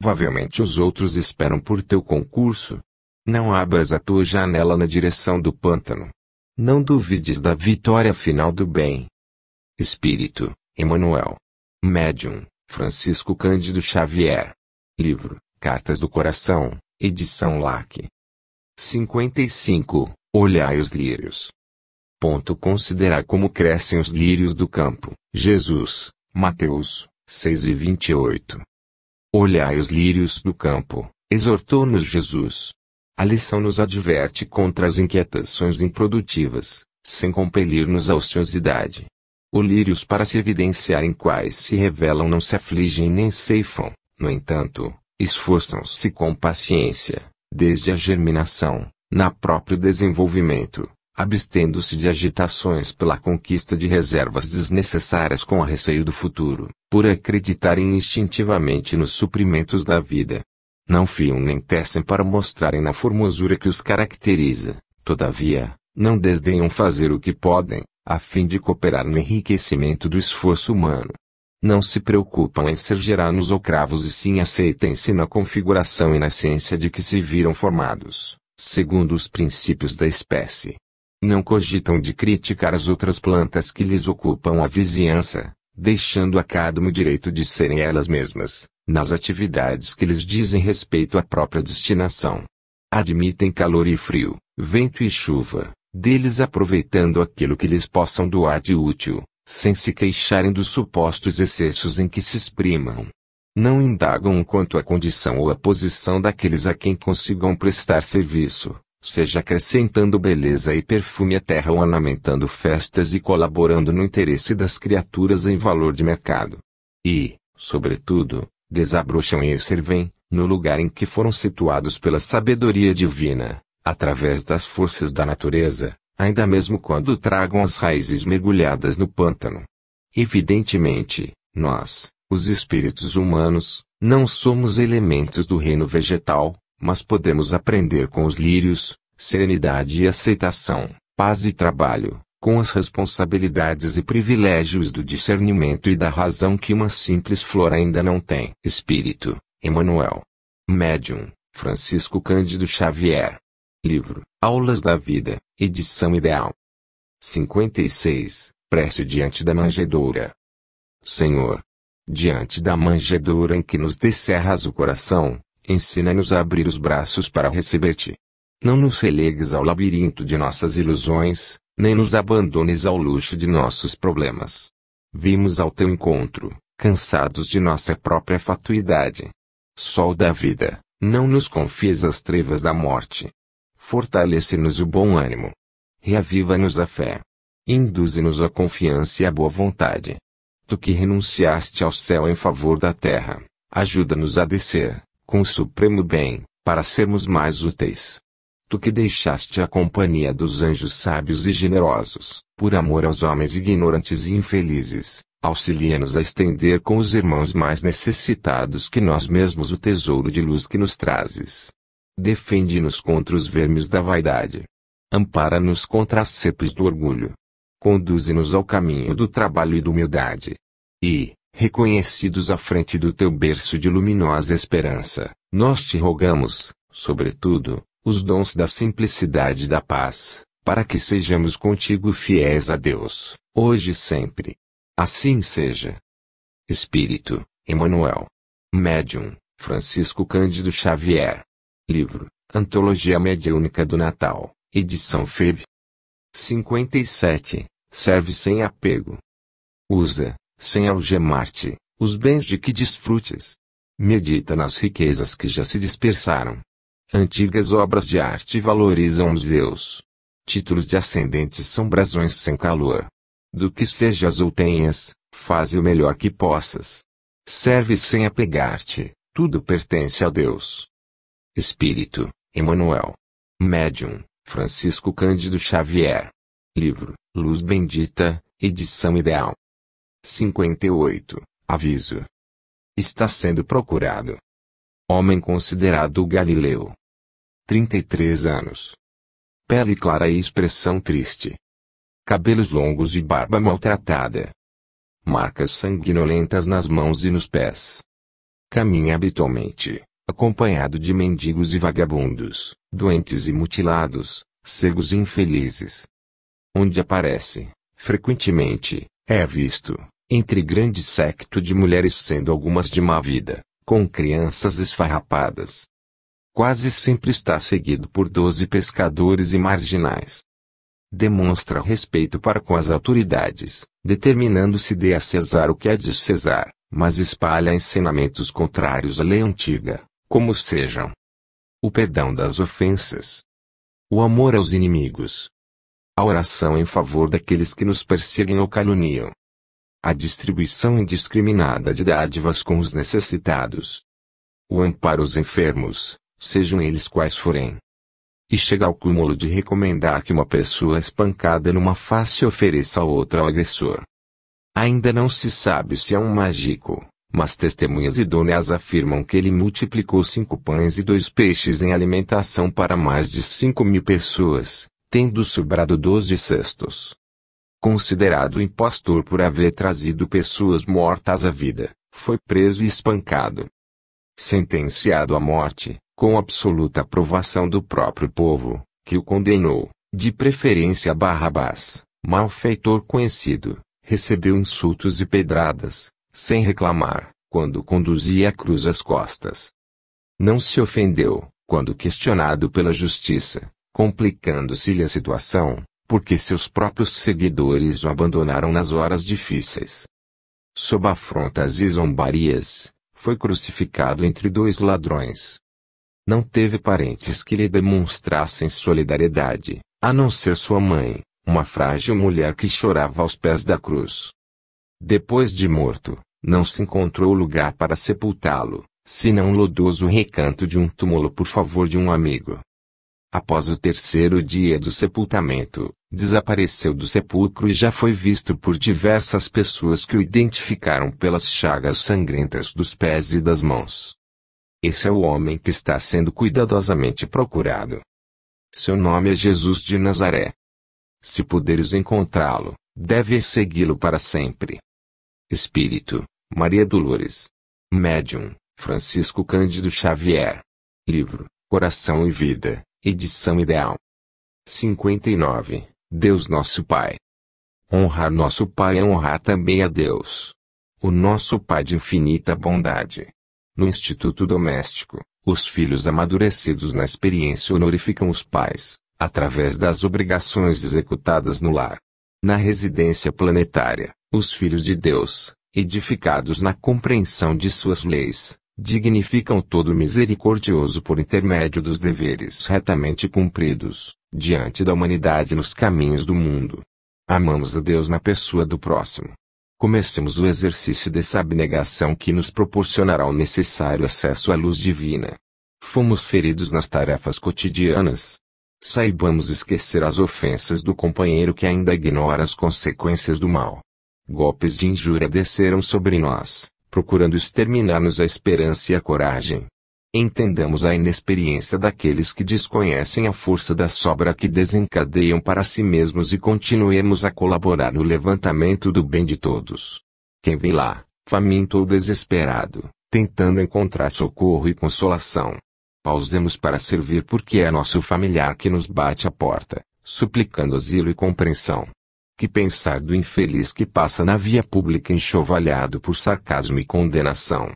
Provavelmente os outros esperam por teu concurso. Não abras a tua janela na direção do pântano. Não duvides da vitória final do bem. Espírito, Emmanuel. Médium, Francisco Cândido Xavier. Livro, Cartas do Coração, edição LAC. 55. Olhai os lírios. Considerar como crescem os lírios do campo. Jesus, Mateus, 6:28. Olhai os lírios do campo, exortou-nos Jesus. A lição nos adverte contra as inquietações improdutivas, sem compelir-nos à ociosidade. Os lírios, para se evidenciarem quais se revelam, não se afligem nem ceifam, no entanto, esforçam-se com paciência, desde a germinação, na próprio desenvolvimento, abstendo-se de agitações pela conquista de reservas desnecessárias com a receio do futuro, por acreditarem instintivamente nos suprimentos da vida. Não fiam nem tecem para mostrarem na formosura que os caracteriza, todavia, não desdenham fazer o que podem, a fim de cooperar no enriquecimento do esforço humano. Não se preocupam em ser geranos ou cravos e sim aceitem-se na configuração e na ciência de que se viram formados, segundo os princípios da espécie. Não cogitam de criticar as outras plantas que lhes ocupam a vizinhança, deixando a cada uma o direito de serem elas mesmas, nas atividades que lhes dizem respeito à própria destinação. Admitem calor e frio, vento e chuva, deles aproveitando aquilo que lhes possam doar de útil, sem se queixarem dos supostos excessos em que se exprimam. Não indagam quanto à condição ou à posição daqueles a quem consigam prestar serviço, seja acrescentando beleza e perfume à terra ou ornamentando festas e colaborando no interesse das criaturas em valor de mercado. E, sobretudo, desabrocham e servem, no lugar em que foram situados pela sabedoria divina, através das forças da natureza, ainda mesmo quando tragam as raízes mergulhadas no pântano. Evidentemente, nós, os espíritos humanos, não somos elementos do reino vegetal, mas podemos aprender com os lírios, serenidade e aceitação, paz e trabalho, com as responsabilidades e privilégios do discernimento e da razão que uma simples flor ainda não tem. Espírito, Emmanuel. Médium, Francisco Cândido Xavier. Livro, Aulas da Vida, edição Ideal. 56. Prece diante da manjedoura. Senhor, diante da manjedoura em que nos descerras o coração, ensina-nos a abrir os braços para receber-te. Não nos relegues ao labirinto de nossas ilusões, nem nos abandones ao luxo de nossos problemas. Vimos ao teu encontro, cansados de nossa própria fatuidade. Sol da vida, não nos confies as trevas da morte. Fortalece-nos o bom ânimo. Reaviva-nos a fé. Induze-nos a confiança e a boa vontade. Tu que renunciaste ao céu em favor da terra, ajuda-nos a descer, com o supremo bem, para sermos mais úteis. Tu que deixaste a companhia dos anjos sábios e generosos, por amor aos homens ignorantes e infelizes, auxilia-nos a estender com os irmãos mais necessitados que nós mesmos o tesouro de luz que nos trazes. Defende-nos contra os vermes da vaidade. Ampara-nos contra as cepes do orgulho. Conduze-nos ao caminho do trabalho e da humildade. E, reconhecidos à frente do teu berço de luminosa esperança, nós te rogamos, sobretudo, os dons da simplicidade e da paz, para que sejamos contigo fiéis a Deus, hoje e sempre. Assim seja. Espírito, Emmanuel. Médium, Francisco Cândido Xavier. Livro, Antologia Mediúnica do Natal, edição FEB. 57. Serve sem apego. Usa, sem algemar-te, os bens de que desfrutes. Medita nas riquezas que já se dispersaram. Antigas obras de arte valorizam museus. Títulos de ascendentes são brasões sem calor. Do que sejas ou tenhas, faze o melhor que possas. Serve sem apegar-te, tudo pertence a Deus. Espírito, Emmanuel. Médium, Francisco Cândido Xavier. Livro, Luz Bendita, edição Ideal. 58. Aviso. Está sendo procurado. Homem considerado Galileu. 33 anos. Pele clara e expressão triste. Cabelos longos e barba maltratada. Marcas sanguinolentas nas mãos e nos pés. Caminha habitualmente, acompanhado de mendigos e vagabundos, doentes e mutilados, cegos e infelizes. Onde aparece, frequentemente, é visto, entre grande séquito de mulheres sendo algumas de má vida, com crianças esfarrapadas. Quase sempre está seguido por 12 pescadores e marginais. Demonstra respeito para com as autoridades, determinando-se dê a César o que é de César, mas espalha ensinamentos contrários à lei antiga, como sejam o perdão das ofensas, o amor aos inimigos, a oração em favor daqueles que nos perseguem ou caluniam, a distribuição indiscriminada de dádivas com os necessitados, o amparo aos enfermos, sejam eles quais forem. E chega ao cúmulo de recomendar que uma pessoa espancada numa face ofereça a outra ao agressor. Ainda não se sabe se é um mágico, mas testemunhas idôneas afirmam que ele multiplicou 5 pães e 2 peixes em alimentação para mais de 5.000 pessoas, tendo sobrado 12 cestos. Considerado impostor por haver trazido pessoas mortas à vida, foi preso e espancado. Sentenciado à morte, com absoluta aprovação do próprio povo, que o condenou, de preferência a Barrabás, malfeitor conhecido, recebeu insultos e pedradas, sem reclamar, quando conduzia a cruz às costas. Não se ofendeu, quando questionado pela justiça, complicando-se-lhe a situação, porque seus próprios seguidores o abandonaram nas horas difíceis. Sob afrontas e zombarias, foi crucificado entre 2 ladrões. Não teve parentes que lhe demonstrassem solidariedade, a não ser sua mãe, uma frágil mulher que chorava aos pés da cruz. Depois de morto, não se encontrou lugar para sepultá-lo, senão um lodoso recanto de um túmulo por favor de um amigo. Após o 3º dia do sepultamento, desapareceu do sepulcro e já foi visto por diversas pessoas que o identificaram pelas chagas sangrentas dos pés e das mãos. Esse é o homem que está sendo cuidadosamente procurado. Seu nome é Jesus de Nazaré. Se puderes encontrá-lo, deves segui-lo para sempre. Espírito, Maria Dolores. Médium, Francisco Cândido Xavier. Livro, Coração e Vida, edição Ideal. 59. Deus Nosso Pai. Honrar nosso Pai é honrar também a Deus, o nosso Pai de infinita bondade. No instituto doméstico, os filhos amadurecidos na experiência honorificam os pais, através das obrigações executadas no lar. Na residência planetária, os filhos de Deus, edificados na compreensão de suas leis, dignificam todo misericordioso por intermédio dos deveres retamente cumpridos, diante da humanidade nos caminhos do mundo. Amamos a Deus na pessoa do próximo. Comecemos o exercício dessa abnegação que nos proporcionará o necessário acesso à luz divina. Fomos feridos nas tarefas cotidianas. Saibamos esquecer as ofensas do companheiro que ainda ignora as consequências do mal. Golpes de injúria desceram sobre nós, procurando exterminar-nos a esperança e a coragem. Entendamos a inexperiência daqueles que desconhecem a força da sobra que desencadeiam para si mesmos e continuemos a colaborar no levantamento do bem de todos. Quem vem lá, faminto ou desesperado, tentando encontrar socorro e consolação. Pausemos para servir porque é nosso familiar que nos bate à porta, suplicando asilo e compreensão. Que pensar do infeliz que passa na via pública enxovalhado por sarcasmo e condenação?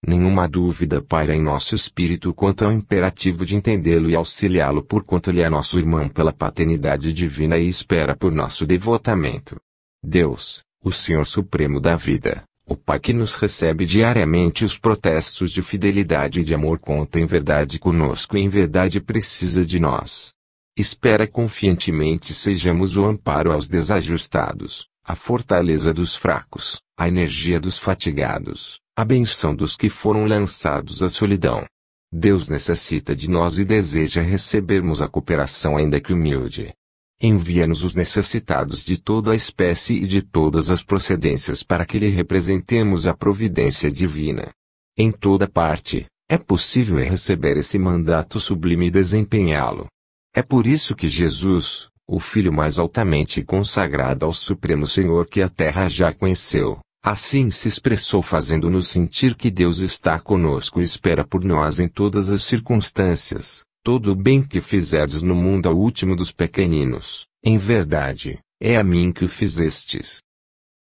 Nenhuma dúvida paira em nosso espírito quanto ao imperativo de entendê-lo e auxiliá-lo porquanto ele é nosso irmão pela paternidade divina e espera por nosso devotamento. Deus, o Senhor Supremo da vida, o Pai que nos recebe diariamente os protestos de fidelidade e de amor conta em verdade conosco e em verdade precisa de nós. Espera confiantemente sejamos o amparo aos desajustados, a fortaleza dos fracos, a energia dos fatigados, a benção dos que foram lançados à solidão. Deus necessita de nós e deseja recebermos a cooperação ainda que humilde. Envia-nos os necessitados de toda a espécie e de todas as procedências para que lhe representemos a providência divina. Em toda parte, é possível receber esse mandato sublime e desempenhá-lo. É por isso que Jesus, o Filho mais altamente consagrado ao Supremo Senhor que a terra já conheceu, Assim se expressou fazendo-nos sentir que Deus está conosco e espera por nós em todas as circunstâncias. Todo o bem que fizerdes no mundo ao último dos pequeninos, em verdade, é a mim que o fizestes.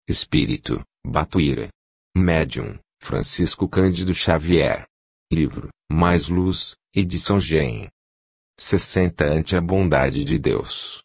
Espírito, Batuíra. Médium, Francisco Cândido Xavier. Livro, Mais Luz, edição Gen. 60 Ante a bondade de Deus.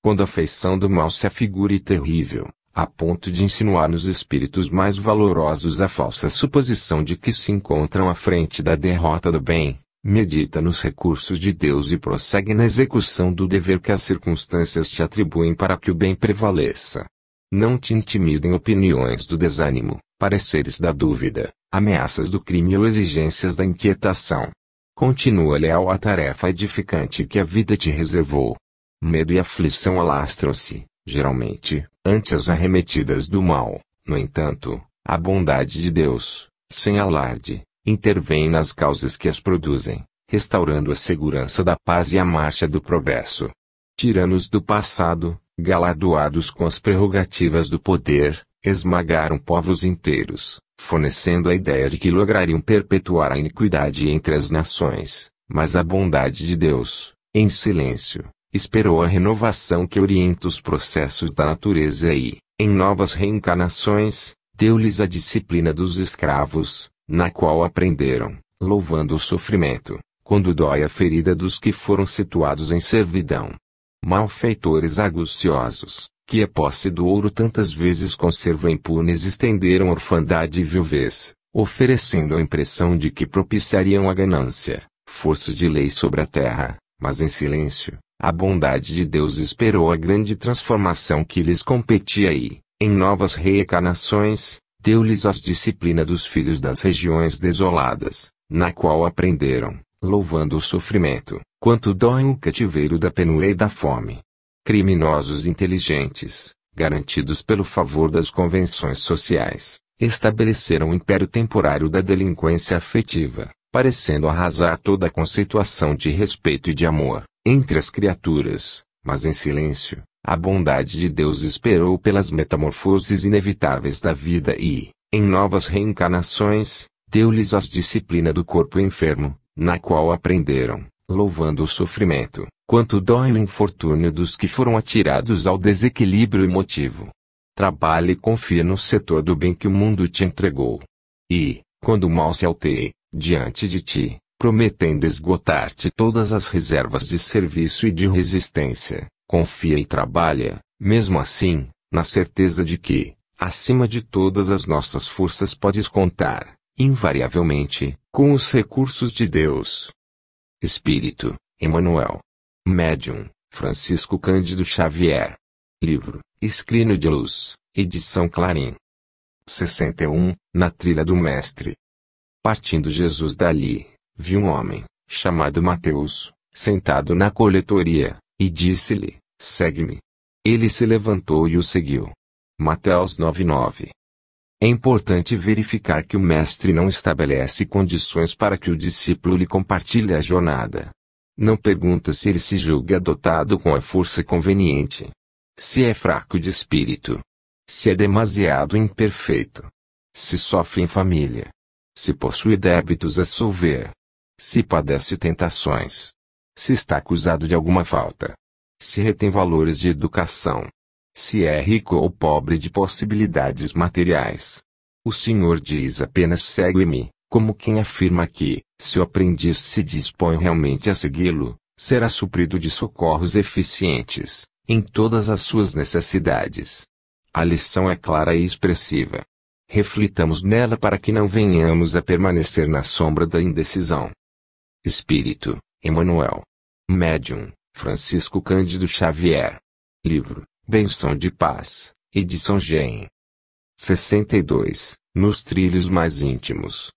Quando a feição do mal se afigure terrível, a ponto de insinuar nos espíritos mais valorosos a falsa suposição de que se encontram à frente da derrota do bem, medita nos recursos de Deus e prossegue na execução do dever que as circunstâncias te atribuem para que o bem prevaleça. Não te intimidem opiniões do desânimo, pareceres da dúvida, ameaças do crime ou exigências da inquietação. Continua leal à tarefa edificante que a vida te reservou. Medo e aflição alastram-se, geralmente, ante as arremetidas do mal. No entanto, a bondade de Deus, sem alarde, intervém nas causas que as produzem, restaurando a segurança da paz e a marcha do progresso. Tiranos do passado, galardoados com as prerrogativas do poder, esmagaram povos inteiros, fornecendo a ideia de que lograriam perpetuar a iniquidade entre as nações, mas a bondade de Deus, em silêncio, esperou a renovação que orienta os processos da natureza e, em novas reencarnações, deu-lhes a disciplina dos escravos, na qual aprenderam, louvando o sofrimento, quando dói a ferida dos que foram situados em servidão. Malfeitores arguciosos, que a posse do ouro tantas vezes conservam impunes, estenderam orfandade e viuvez, oferecendo a impressão de que propiciariam a ganância, força de lei sobre a terra, mas em silêncio, a bondade de Deus esperou a grande transformação que lhes competia e, em novas reencarnações, deu-lhes a disciplina dos filhos das regiões desoladas, na qual aprenderam, louvando o sofrimento, quanto dói o cativeiro da penúria e da fome. Criminosos inteligentes, garantidos pelo favor das convenções sociais, estabeleceram o império temporário da delinquência afetiva, parecendo arrasar toda a conceituação de respeito e de amor entre as criaturas, mas em silêncio, a bondade de Deus esperou pelas metamorfoses inevitáveis da vida e, em novas reencarnações, deu-lhes a disciplina do corpo enfermo, na qual aprenderam, louvando o sofrimento, quanto dói o infortúnio dos que foram atirados ao desequilíbrio emotivo. Trabalhe e confie no setor do bem que o mundo te entregou. E, quando o mal se alteie, diante de ti, prometendo esgotar-te todas as reservas de serviço e de resistência, confia e trabalha, mesmo assim, na certeza de que, acima de todas as nossas forças podes contar, invariavelmente, com os recursos de Deus. Espírito, Emmanuel. Médium, Francisco Cândido Xavier. Livro, Escrino de Luz, edição Clarim. 61, Na Trilha do Mestre. Partindo Jesus dali, viu um homem, chamado Mateus, sentado na coletoria, e disse-lhe, segue-me. Ele se levantou e o seguiu. Mateus 9:9. É importante verificar que o mestre não estabelece condições para que o discípulo lhe compartilhe a jornada. Não pergunta se ele se julga dotado com a força conveniente. Se é fraco de espírito. Se é demasiado imperfeito. Se sofre em família. Se possui débitos a solver. Se padece tentações. Se está acusado de alguma falta. Se retém valores de educação. Se é rico ou pobre de possibilidades materiais. O Senhor diz apenas segue-me, como quem afirma que, se o aprendiz se dispõe realmente a segui-lo, será suprido de socorros eficientes, em todas as suas necessidades. A lição é clara e expressiva. Reflitamos nela para que não venhamos a permanecer na sombra da indecisão. Espírito, Emmanuel. Médium, Francisco Cândido Xavier. Livro, Benção de Paz, edição Gen. 62, Nos trilhos mais íntimos.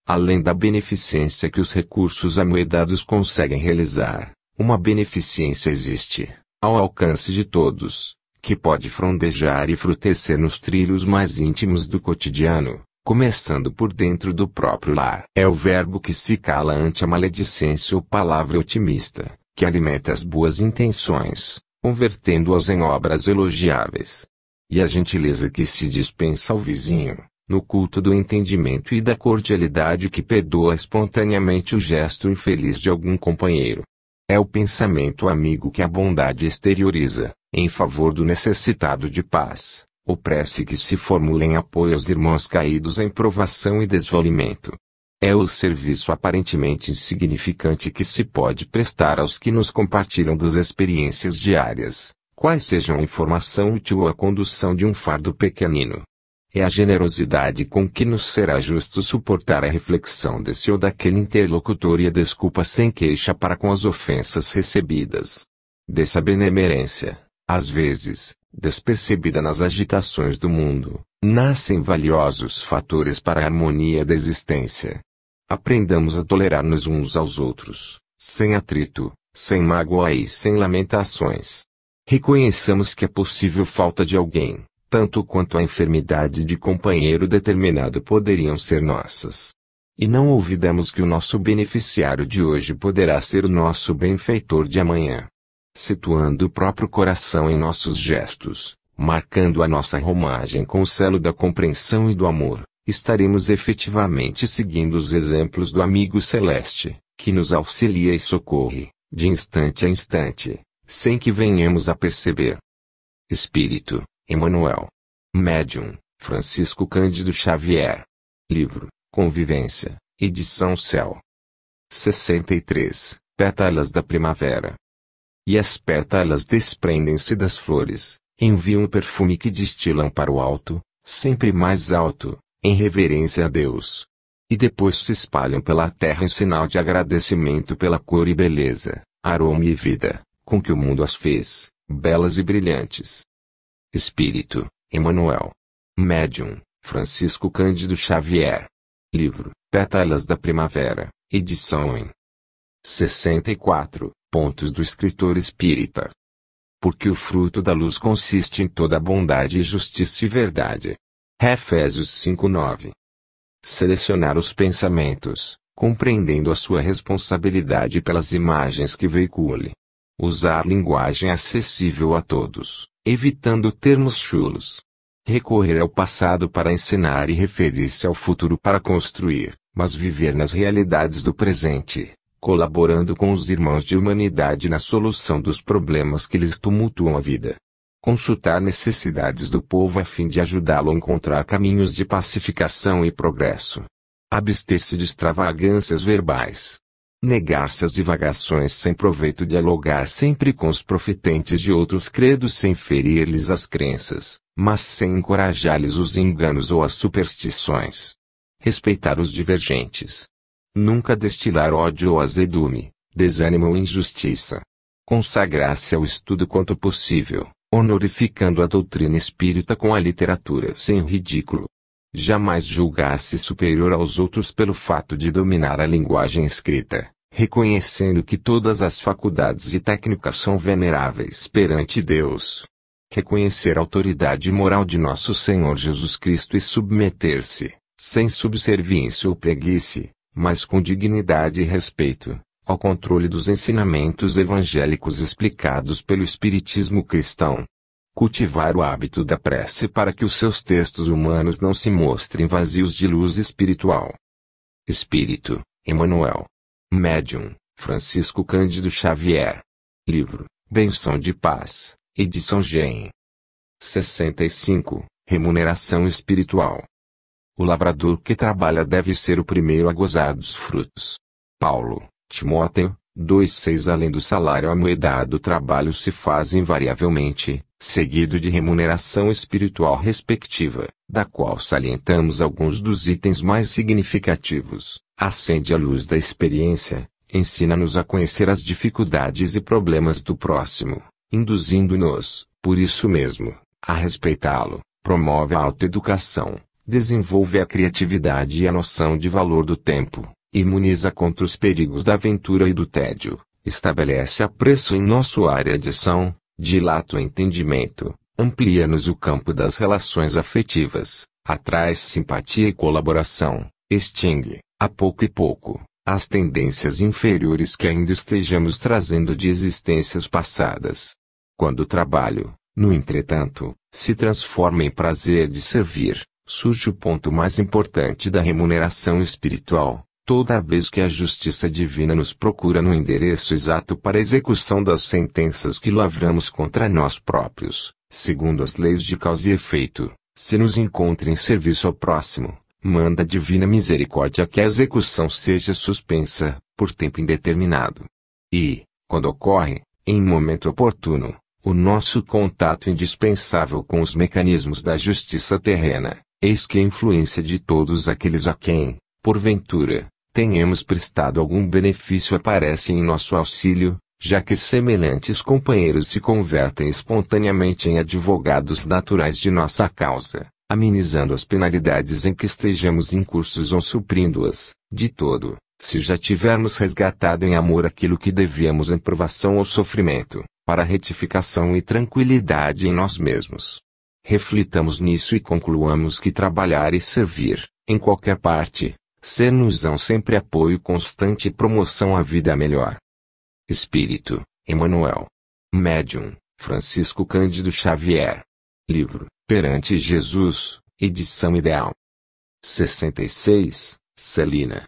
Além da beneficência que os recursos amoedados conseguem realizar, uma beneficência existe, ao alcance de todos, que pode frondejar e frutecer nos trilhos mais íntimos do cotidiano, começando por dentro do próprio lar. É o verbo que se cala ante a maledicência ou palavra otimista, que alimenta as boas intenções, convertendo-as em obras elogiáveis. E a gentileza que se dispensa ao vizinho, no culto do entendimento e da cordialidade que perdoa espontaneamente o gesto infeliz de algum companheiro. É o pensamento amigo que a bondade exterioriza, em favor do necessitado de paz, ou prece que se formula em apoio aos irmãos caídos em provação e desvalimento. É o serviço aparentemente insignificante que se pode prestar aos que nos compartilham das experiências diárias, quais sejam a informação útil ou a condução de um fardo pequenino. É a generosidade com que nos será justo suportar a reflexão desse ou daquele interlocutor e a desculpa sem queixa para com as ofensas recebidas. Dessa benemerência, às vezes, despercebida nas agitações do mundo, nascem valiosos fatores para a harmonia da existência. Aprendamos a tolerar-nos uns aos outros, sem atrito, sem mágoa e sem lamentações. Reconheçamos que é possível falta de alguém, tanto quanto a enfermidade de companheiro determinado poderiam ser nossas. E não olvidemos que o nosso beneficiário de hoje poderá ser o nosso benfeitor de amanhã. Situando o próprio coração em nossos gestos, marcando a nossa romagem com o selo da compreensão e do amor, estaremos efetivamente seguindo os exemplos do amigo celeste, que nos auxilia e socorre, de instante a instante, sem que venhamos a perceber. Espírito, Emmanuel. Médium, Francisco Cândido Xavier. Livro, Convivência, edição Céu. 63, Pétalas da Primavera. E as pétalas desprendem-se das flores, enviam o perfume que destilam para o alto, sempre mais alto, em reverência a Deus. E depois se espalham pela terra em sinal de agradecimento pela cor e beleza, aroma e vida, com que o mundo as fez, belas e brilhantes. Espírito, Emmanuel. Médium, Francisco Cândido Xavier. Livro, Pétalas da Primavera, edição em 64, pontos do escritor espírita. Porque o fruto da luz consiste em toda bondade e justiça e verdade. Efésios 5:9. Selecionar os pensamentos, compreendendo a sua responsabilidade pelas imagens que veicule. Usar linguagem acessível a todos, evitando termos chulos. Recorrer ao passado para ensinar e referir-se ao futuro para construir, mas viver nas realidades do presente, colaborando com os irmãos de humanidade na solução dos problemas que lhes tumultuam a vida. Consultar necessidades do povo a fim de ajudá-lo a encontrar caminhos de pacificação e progresso. Abster-se de extravagâncias verbais. Negar-se às divagações sem proveito, dialogar sempre com os profetentes de outros credos sem ferir-lhes as crenças, mas sem encorajar-lhes os enganos ou as superstições. Respeitar os divergentes. Nunca destilar ódio ou azedume, desânimo ou injustiça. Consagrar-se ao estudo quanto possível, honorificando a doutrina espírita com a literatura sem ridículo. Jamais julgar-se superior aos outros pelo fato de dominar a linguagem escrita, reconhecendo que todas as faculdades e técnicas são veneráveis perante Deus. Reconhecer a autoridade moral de nosso Senhor Jesus Cristo e submeter-se, sem subserviência ou preguiça, mas com dignidade e respeito, ao controle dos ensinamentos evangélicos explicados pelo Espiritismo cristão. Cultivar o hábito da prece para que os seus textos humanos não se mostrem vazios de luz espiritual. Espírito, Emmanuel. Médium, Francisco Cândido Xavier. Livro, Benção de Paz, edição Gen. 65, Remuneração espiritual. O lavrador que trabalha deve ser o primeiro a gozar dos frutos. Paulo, Timóteo, 2:6. Além do salário, a moeda do trabalho se faz invariavelmente, seguido de remuneração espiritual respectiva, da qual salientamos alguns dos itens mais significativos. Acende a luz da experiência, ensina-nos a conhecer as dificuldades e problemas do próximo, induzindo-nos, por isso mesmo, a respeitá-lo, promove a autoeducação, desenvolve a criatividade e a noção de valor do tempo, imuniza contra os perigos da aventura e do tédio, estabelece apreço em nossa área de ação, dilata o entendimento, amplia-nos o campo das relações afetivas, atrai simpatia e colaboração, extingue, a pouco e pouco, as tendências inferiores que ainda estejamos trazendo de existências passadas. Quando o trabalho, No entretanto, se transforma em prazer de servir, surge o ponto mais importante da remuneração espiritual, toda vez que a justiça divina nos procura no endereço exato para a execução das sentenças que lavramos contra nós próprios, segundo as leis de causa e efeito, se nos encontra em serviço ao próximo, manda a divina misericórdia que a execução seja suspensa, por tempo indeterminado. E, quando ocorre, em momento oportuno, o nosso contato indispensável com os mecanismos da justiça terrena, eis que a influência de todos aqueles a quem, porventura, tenhamos prestado algum benefício aparece em nosso auxílio, já que semelhantes companheiros se convertem espontaneamente em advogados naturais de nossa causa, amenizando as penalidades em que estejamos incursos ou suprindo-as, de todo, se já tivermos resgatado em amor aquilo que devíamos em provação ou sofrimento, para retificação e tranquilidade em nós mesmos. Reflitamos nisso e concluamos que trabalhar e servir, em qualquer parte, ser-nos-ão sempre apoio constante e promoção à vida melhor. Espírito, Emmanuel. Médium, Francisco Cândido Xavier. Livro, Perante Jesus, edição Ideal. 66, Celina.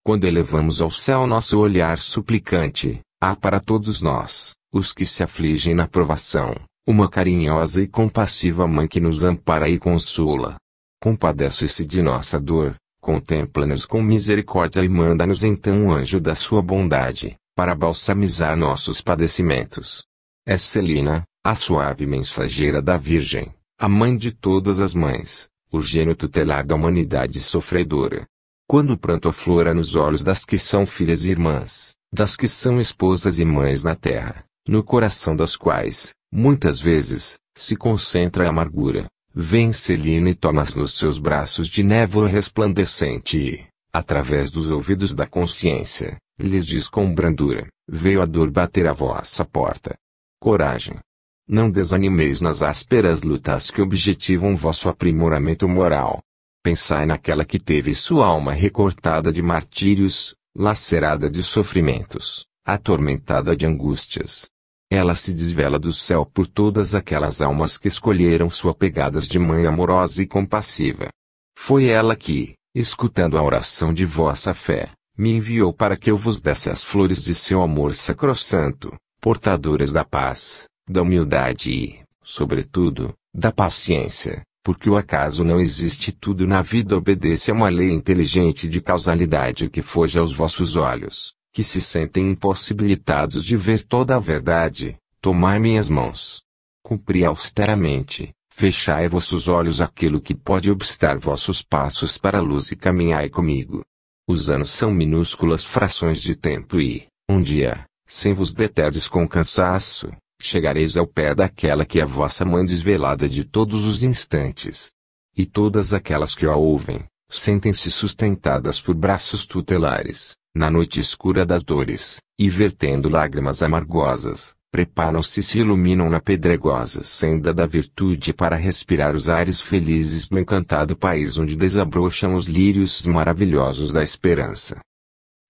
Quando elevamos ao céu nosso olhar suplicante, há para todos nós, os que se afligem na provação, uma carinhosa e compassiva mãe que nos ampara e consola. Compadece-se de nossa dor, contempla-nos com misericórdia e manda-nos então um anjo da sua bondade, para balsamizar nossos padecimentos. É Celina, a suave mensageira da Virgem, a mãe de todas as mães, o gênio tutelar da humanidade sofredora. Quando o pranto aflora nos olhos das que são filhas e irmãs, das que são esposas e mães na terra, no coração das quais, muitas vezes, se concentra a amargura, vem Celina e toma-as nos seus braços de névoa resplandecente e, através dos ouvidos da consciência, lhes diz com brandura: veio a dor bater à vossa porta. Coragem! Não desanimeis nas ásperas lutas que objetivam vosso aprimoramento moral. Pensai naquela que teve sua alma recortada de martírios, lacerada de sofrimentos, atormentada de angústias. Ela se desvela do céu por todas aquelas almas que escolheram sua pegadas de mãe amorosa e compassiva. Foi ela que, escutando a oração de vossa fé, me enviou para que eu vos desse as flores de seu amor sacrossanto, portadoras da paz, da humildade e, sobretudo, da paciência, porque o acaso não existe, tudo na vida obedece a uma lei inteligente de causalidade que foge aos vossos olhos, que se sentem impossibilitados de ver toda a verdade. Tomai minhas mãos. Cumpri austeramente, fechai vossos olhos aquilo que pode obstar vossos passos para a luz e caminhai comigo. Os anos são minúsculas frações de tempo e, um dia, sem vos deterdes com cansaço, chegareis ao pé daquela que é vossa mãe desvelada de todos os instantes. E todas aquelas que a ouvem, sentem-se sustentadas por braços tutelares, na noite escura das dores, e vertendo lágrimas amargosas, preparam-se e se iluminam na pedregosa senda da virtude para respirar os ares felizes do encantado país onde desabrocham os lírios maravilhosos da esperança.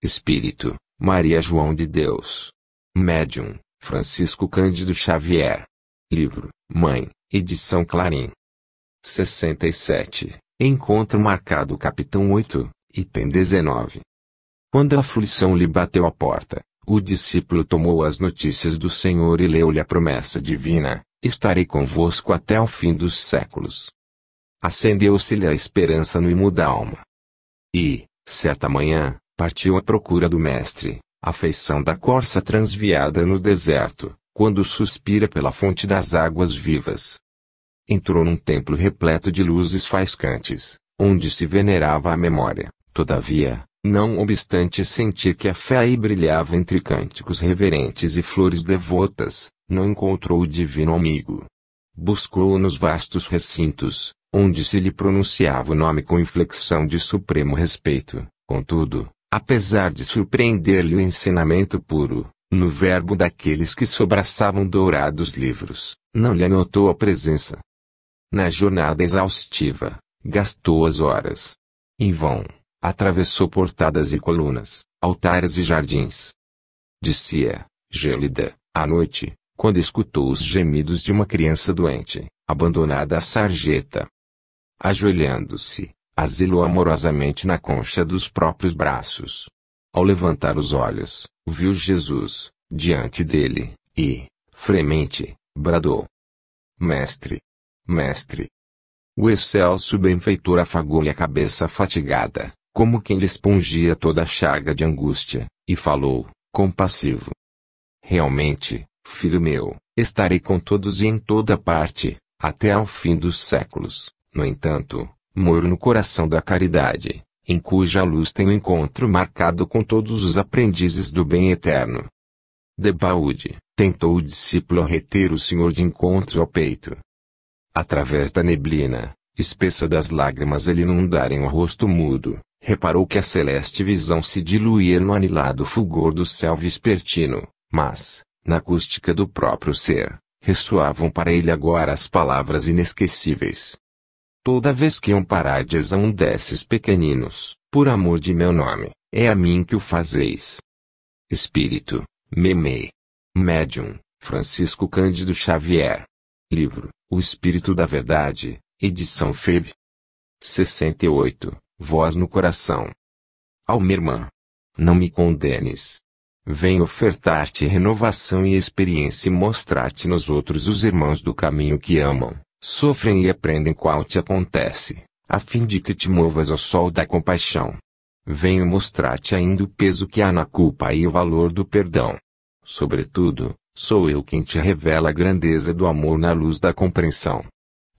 Espírito, Maria João de Deus. Médium, Francisco Cândido Xavier. Livro, Mãe, edição Clarim. 67, Encontro marcado Capitão 8, item 19. Quando a aflição lhe bateu à porta, o discípulo tomou as notícias do Senhor e leu-lhe a promessa divina: estarei convosco até ao fim dos séculos. Acendeu-se-lhe a esperança no imuda alma. E, certa manhã, partiu à procura do Mestre, à feição da corça transviada no deserto, quando suspira pela fonte das águas vivas. Entrou num templo repleto de luzes faiscantes, onde se venerava a memória, todavia, não obstante sentir que a fé aí brilhava entre cânticos reverentes e flores devotas, não encontrou o divino amigo. Buscou-o nos vastos recintos, onde se lhe pronunciava o nome com inflexão de supremo respeito. Contudo, apesar de surpreender-lhe o ensinamento puro, no verbo daqueles que sobraçavam dourados livros, não lhe anotou a presença. Na jornada exaustiva, gastou as horas. Em vão, atravessou portadas e colunas, altares e jardins. Descia, gélida, à noite, quando escutou os gemidos de uma criança doente, abandonada à sarjeta. Ajoelhando-se, asilou amorosamente na concha dos próprios braços. Ao levantar os olhos, viu Jesus, diante dele, e, fremente, bradou: Mestre! Mestre! O excelso benfeitor afagou-lhe a cabeça fatigada, como quem lhe expungia toda a chaga de angústia, e falou, compassivo: Realmente, filho meu, estarei com todos e em toda parte, até ao fim dos séculos. No entanto, moro no coração da caridade, em cuja luz tenho encontro marcado com todos os aprendizes do bem eterno. Debalde, tentou o discípulo reter o Senhor de encontro ao peito. Através da neblina, espessa das lágrimas lhe inundarem o rosto mudo, reparou que a celeste visão se diluía no anilado fulgor do céu vespertino, mas, na acústica do próprio ser, ressoavam para ele agora as palavras inesquecíveis. Toda vez que amparades a um desses pequeninos, por amor de meu nome, é a mim que o fazeis. Espírito, Memei. Médium, Francisco Cândido Xavier. Livro, O Espírito da Verdade, edição FEB. 68, Voz no Coração. Alma irmã, não me condenes. Venho ofertar-te renovação e experiência e mostrar-te nos outros os irmãos do caminho que amam, sofrem e aprendem qual te acontece, a fim de que te movas ao sol da compaixão. Venho mostrar-te ainda o peso que há na culpa e o valor do perdão. Sobretudo, sou eu quem te revela a grandeza do amor na luz da compreensão.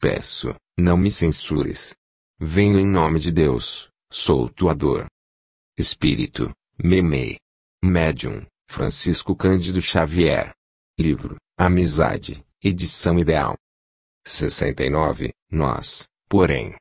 Peço, não me censures. Venho em nome de Deus, sou tua dor. Espírito, Memei. Médium, Francisco Cândido Xavier. Livro, Amizade, edição Ideal. 69, Nós, porém.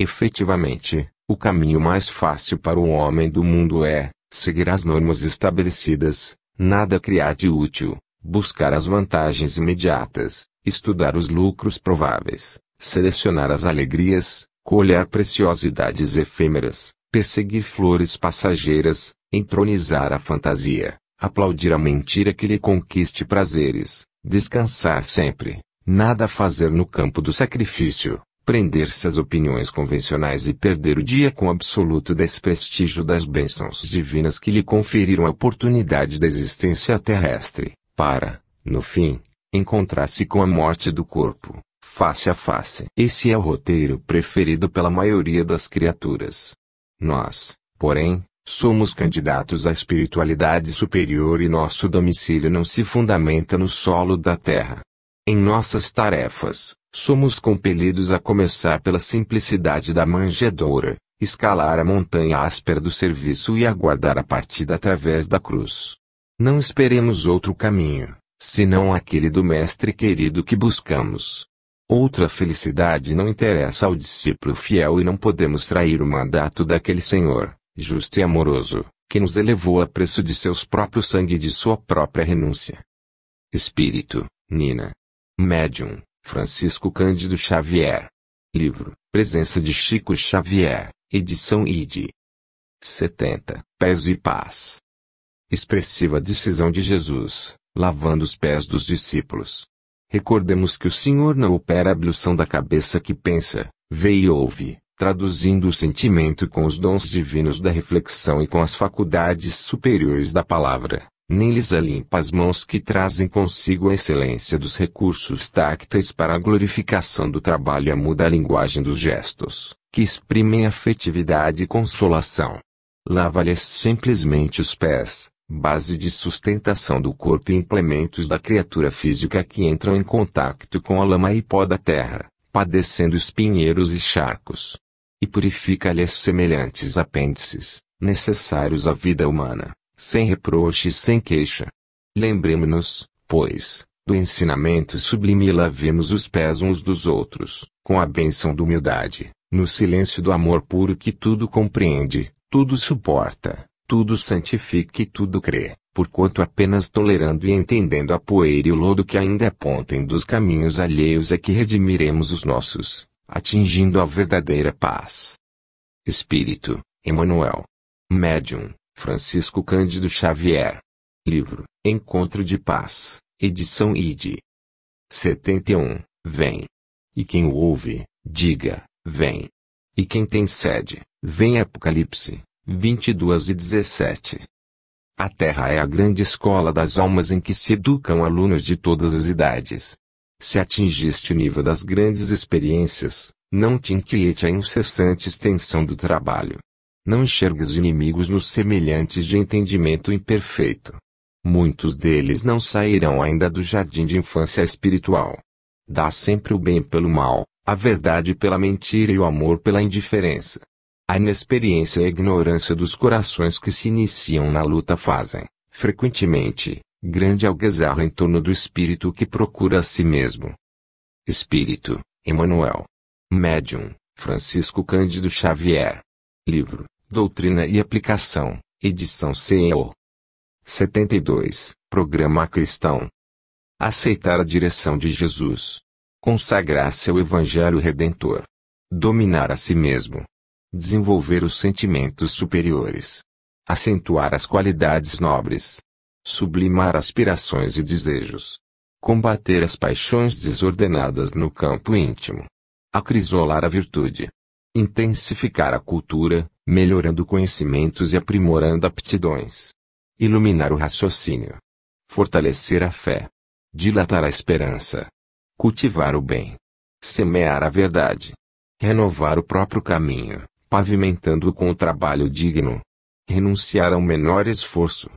Efetivamente, o caminho mais fácil para o homem do mundo é seguir as normas estabelecidas, nada criar de útil, buscar as vantagens imediatas, estudar os lucros prováveis, selecionar as alegrias, colher preciosidades efêmeras, perseguir flores passageiras, entronizar a fantasia, aplaudir a mentira que lhe conquiste prazeres, descansar sempre, nada fazer no campo do sacrifício, prender-se às opiniões convencionais e perder o dia com absoluto desprestígio das bênçãos divinas que lhe conferiram a oportunidade da existência terrestre, para, no fim, encontrar-se com a morte do corpo, face a face. Esse é o roteiro preferido pela maioria das criaturas. Nós, porém, somos candidatos à espiritualidade superior e nosso domicílio não se fundamenta no solo da terra. Em nossas tarefas, somos compelidos a começar pela simplicidade da manjedoura, escalar a montanha áspera do serviço e aguardar a partida através da cruz. Não esperemos outro caminho, senão aquele do Mestre querido que buscamos. Outra felicidade não interessa ao discípulo fiel e não podemos trair o mandato daquele Senhor, justo e amoroso, que nos elevou a preço de seus próprios sangue e de sua própria renúncia. Espírito, Nina. Médium, Francisco Cândido Xavier. Livro, Presença de Chico Xavier, edição ID. 70, Pés e Paz. Expressiva decisão de Jesus, lavando os pés dos discípulos. Recordemos que o Senhor não opera a ablução da cabeça que pensa, vê e ouve, traduzindo o sentimento com os dons divinos da reflexão e com as faculdades superiores da palavra, nem lhes limpa as mãos que trazem consigo a excelência dos recursos tácteis para a glorificação do trabalho e muda a linguagem dos gestos, que exprimem afetividade e consolação. Lava-lhes simplesmente os pés, base de sustentação do corpo e implementos da criatura física que entram em contato com a lama e pó da terra, padecendo espinheiros e charcos. E purifica-lhes semelhantes apêndices, necessários à vida humana, sem reproche e sem queixa. Lembremo-nos, pois, do ensinamento sublime e lavemos os pés uns dos outros, com a bênção da humildade, no silêncio do amor puro que tudo compreende, tudo suporta, tudo santifica e tudo crê, porquanto apenas tolerando e entendendo a poeira e o lodo que ainda apontem dos caminhos alheios é que redimiremos os nossos, atingindo a verdadeira paz. Espírito, Emmanuel. Médium, Francisco Cândido Xavier. Livro, Encontro de Paz, edição ID. 71, vem. E quem o ouve, diga, vem. E quem tem sede, vem. Apocalipse 22:17. A Terra é a grande escola das almas em que se educam alunos de todas as idades. Se atingiste o nível das grandes experiências, não te inquiete a incessante extensão do trabalho. Não enxergues inimigos nos semelhantes de entendimento imperfeito. Muitos deles não sairão ainda do jardim de infância espiritual. Dá sempre o bem pelo mal, a verdade pela mentira e o amor pela indiferença. A inexperiência e a ignorância dos corações que se iniciam na luta fazem, frequentemente, grande algazarra em torno do espírito que procura a si mesmo. Espírito, Emmanuel. Médium, Francisco Cândido Xavier. Livro, Doutrina e Aplicação, edição CEO. 72, Programa Cristão. Aceitar a direção de Jesus. Consagrar-se ao Evangelho Redentor. Dominar a si mesmo. Desenvolver os sentimentos superiores. Acentuar as qualidades nobres. Sublimar aspirações e desejos. Combater as paixões desordenadas no campo íntimo. Acrisolar a virtude. Intensificar a cultura, melhorando conhecimentos e aprimorando aptidões. Iluminar o raciocínio. Fortalecer a fé. Dilatar a esperança. Cultivar o bem. Semear a verdade. Renovar o próprio caminho, pavimentando-o com o trabalho digno. Renunciar ao menor esforço.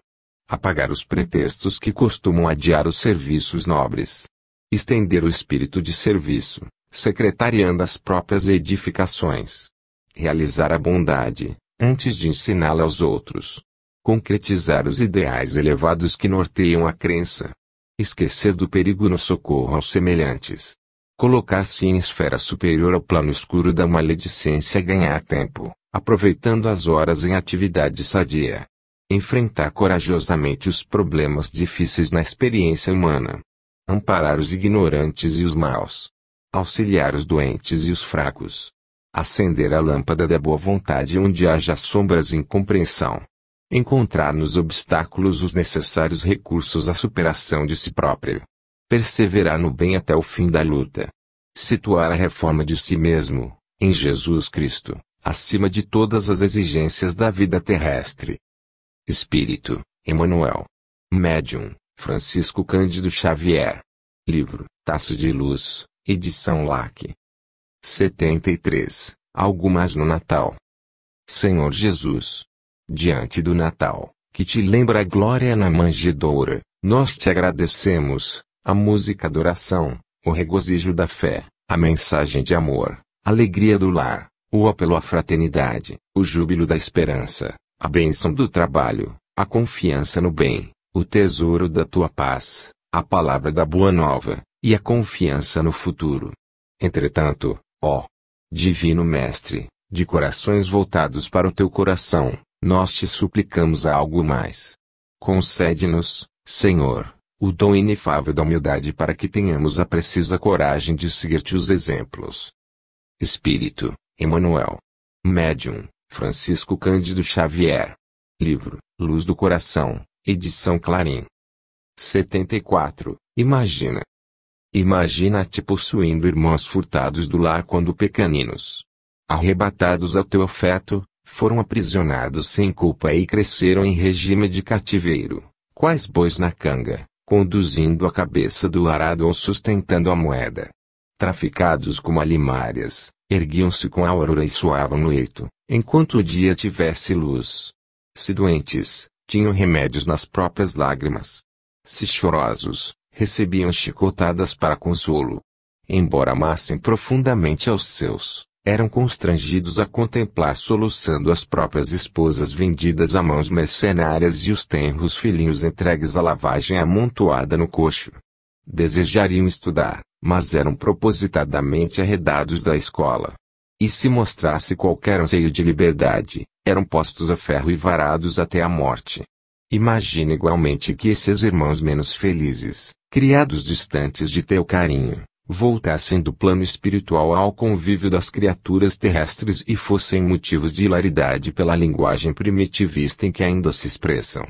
Apagar os pretextos que costumam adiar os serviços nobres. Estender o espírito de serviço, secretariando as próprias edificações. Realizar a bondade, antes de ensiná-la aos outros. Concretizar os ideais elevados que norteiam a crença. Esquecer do perigo no socorro aos semelhantes. Colocar-se em esfera superior ao plano escuro da maledicência. Ganhar tempo, aproveitando as horas em atividade sadia. Enfrentar corajosamente os problemas difíceis na experiência humana. Amparar os ignorantes e os maus. Auxiliar os doentes e os fracos. Acender a lâmpada da boa vontade onde haja sombras e incompreensão. Encontrar nos obstáculos os necessários recursos à superação de si próprio. Perseverar no bem até o fim da luta. Situar a reforma de si mesmo, em Jesus Cristo, acima de todas as exigências da vida terrestre. Espírito, Emmanuel. Médium, Francisco Cândido Xavier. Livro, Taça de Luz, edição LAC. 73, Algo mais no Natal. Senhor Jesus. Diante do Natal, que te lembra a glória na manjedoura, nós te agradecemos, a música da oração, o regozijo da fé, a mensagem de amor, a alegria do lar, o apelo à fraternidade, o júbilo da esperança, a bênção do trabalho, a confiança no bem, o tesouro da tua paz, a palavra da boa nova, e a confiança no futuro. Entretanto, ó Divino Mestre, de corações voltados para o teu coração, nós te suplicamos algo mais. Concede-nos, Senhor, o dom inefável da humildade para que tenhamos a precisa coragem de seguir-te os exemplos. Espírito, Emmanuel. Médium, Francisco Cândido Xavier. Livro, Luz do Coração, edição Clarim. 74, Imagina. Imagina-te possuindo irmãos furtados do lar quando pequeninos. Arrebatados ao teu afeto, foram aprisionados sem culpa e cresceram em regime de cativeiro, quais bois na canga, conduzindo a cabeça do arado ou sustentando a moeda. Traficados como alimárias, erguiam-se com a aurora e suavam no leito, enquanto o dia tivesse luz. Se doentes, tinham remédios nas próprias lágrimas. Se chorosos, recebiam chicotadas para consolo. Embora amassem profundamente aos seus, eram constrangidos a contemplar soluçando as próprias esposas vendidas a mãos mercenárias e os tenros filhinhos entregues à lavagem amontoada no coxo. Desejariam estudar, mas eram propositadamente arredados da escola. E se mostrasse qualquer anseio de liberdade, eram postos a ferro e varados até a morte. Imagina igualmente que esses irmãos menos felizes, criados distantes de teu carinho, voltassem do plano espiritual ao convívio das criaturas terrestres e fossem motivos de hilaridade pela linguagem primitivista em que ainda se expressam.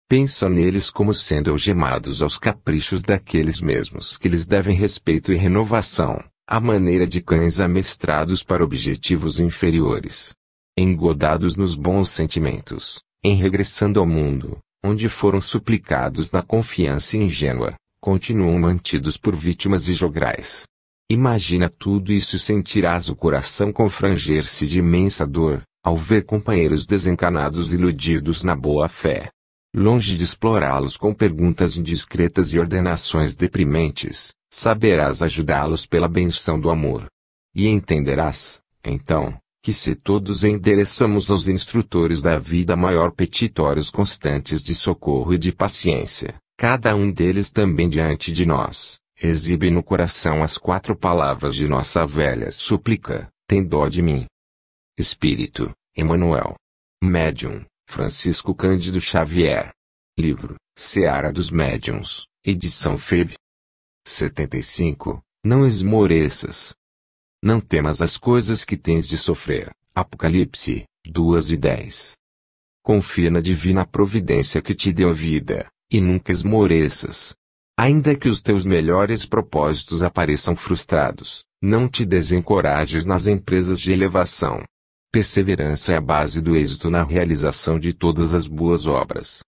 Pensa neles como sendo algemados aos caprichos daqueles mesmos que lhes devem respeito e renovação, à maneira de cães amestrados para objetivos inferiores. Engodados nos bons sentimentos, em regressando ao mundo, onde foram suplicados na confiança ingênua, continuam mantidos por vítimas e jograis. Imagina tudo isso e sentirás o coração confranger-se de imensa dor, ao ver companheiros desencanados iludidos na boa fé. Longe de explorá-los com perguntas indiscretas e ordenações deprimentes, saberás ajudá-los pela benção do amor. E entenderás, então, que se todos endereçamos aos instrutores da vida maior petitórios constantes de socorro e de paciência, cada um deles também diante de nós, exibe no coração as 4 palavras de nossa velha súplica: tem dó de mim. Espírito, Emmanuel. Médium, Francisco Cândido Xavier. Livro, Seara dos Médiuns, edição FEB. 75. Não esmoreças. Não temas as coisas que tens de sofrer. Apocalipse, 2:10. Confia na divina providência que te deu vida, e nunca esmoreças. Ainda que os teus melhores propósitos apareçam frustrados, não te desencorajes nas empresas de elevação. Perseverança é a base do êxito na realização de todas as boas obras.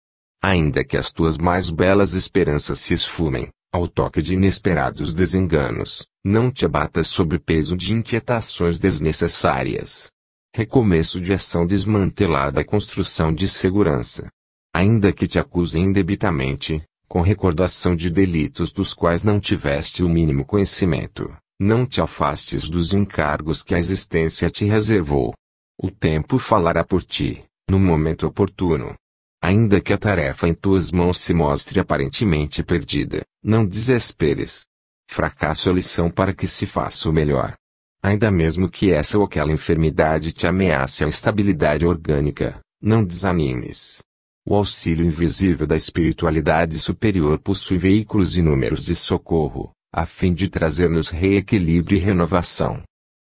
Ainda que as tuas mais belas esperanças se esfumem, ao toque de inesperados desenganos, não te abatas sob o peso de inquietações desnecessárias. Recomeço de ação desmantelada, construção de segurança. Ainda que te acusem indebitamente, com recordação de delitos dos quais não tiveste o mínimo conhecimento, não te afastes dos encargos que a existência te reservou. O tempo falará por ti, no momento oportuno. Ainda que a tarefa em tuas mãos se mostre aparentemente perdida, não desesperes. Fracasso é lição para que se faça o melhor. Ainda mesmo que essa ou aquela enfermidade te ameace a estabilidade orgânica, não desanimes. O auxílio invisível da espiritualidade superior possui veículos inúmeros de socorro, a fim de trazer-nos reequilíbrio e renovação.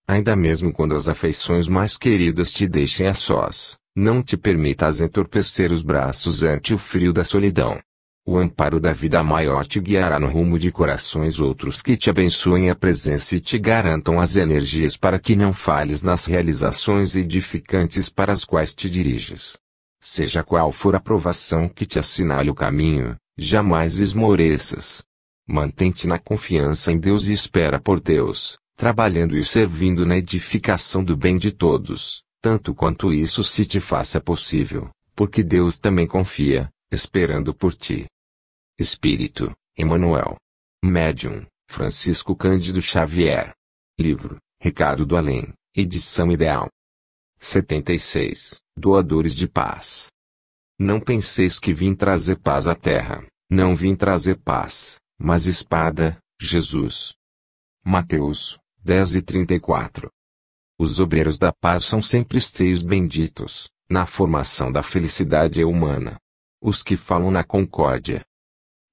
Ainda mesmo quando as afeições mais queridas te deixem a sós, não te permitas entorpecer os braços ante o frio da solidão. O amparo da vida maior te guiará no rumo de corações outros que te abençoem a presença e te garantam as energias para que não falhes nas realizações edificantes para as quais te diriges. Seja qual for a provação que te assinale o caminho, jamais esmoreças. Mantém-te na confiança em Deus e espera por Deus, trabalhando e servindo na edificação do bem de todos, tanto quanto isso se te faça possível, porque Deus também confia, esperando por ti. Espírito, Emmanuel. Médium, Francisco Cândido Xavier. Livro, Recado do Além, edição Ideal. 76. Doadores de paz. Não penseis que vim trazer paz à terra, não vim trazer paz, mas espada. Jesus. Mateus, 10:34. Os obreiros da paz são sempre esteios benditos, na formação da felicidade humana. Os que falam na concórdia.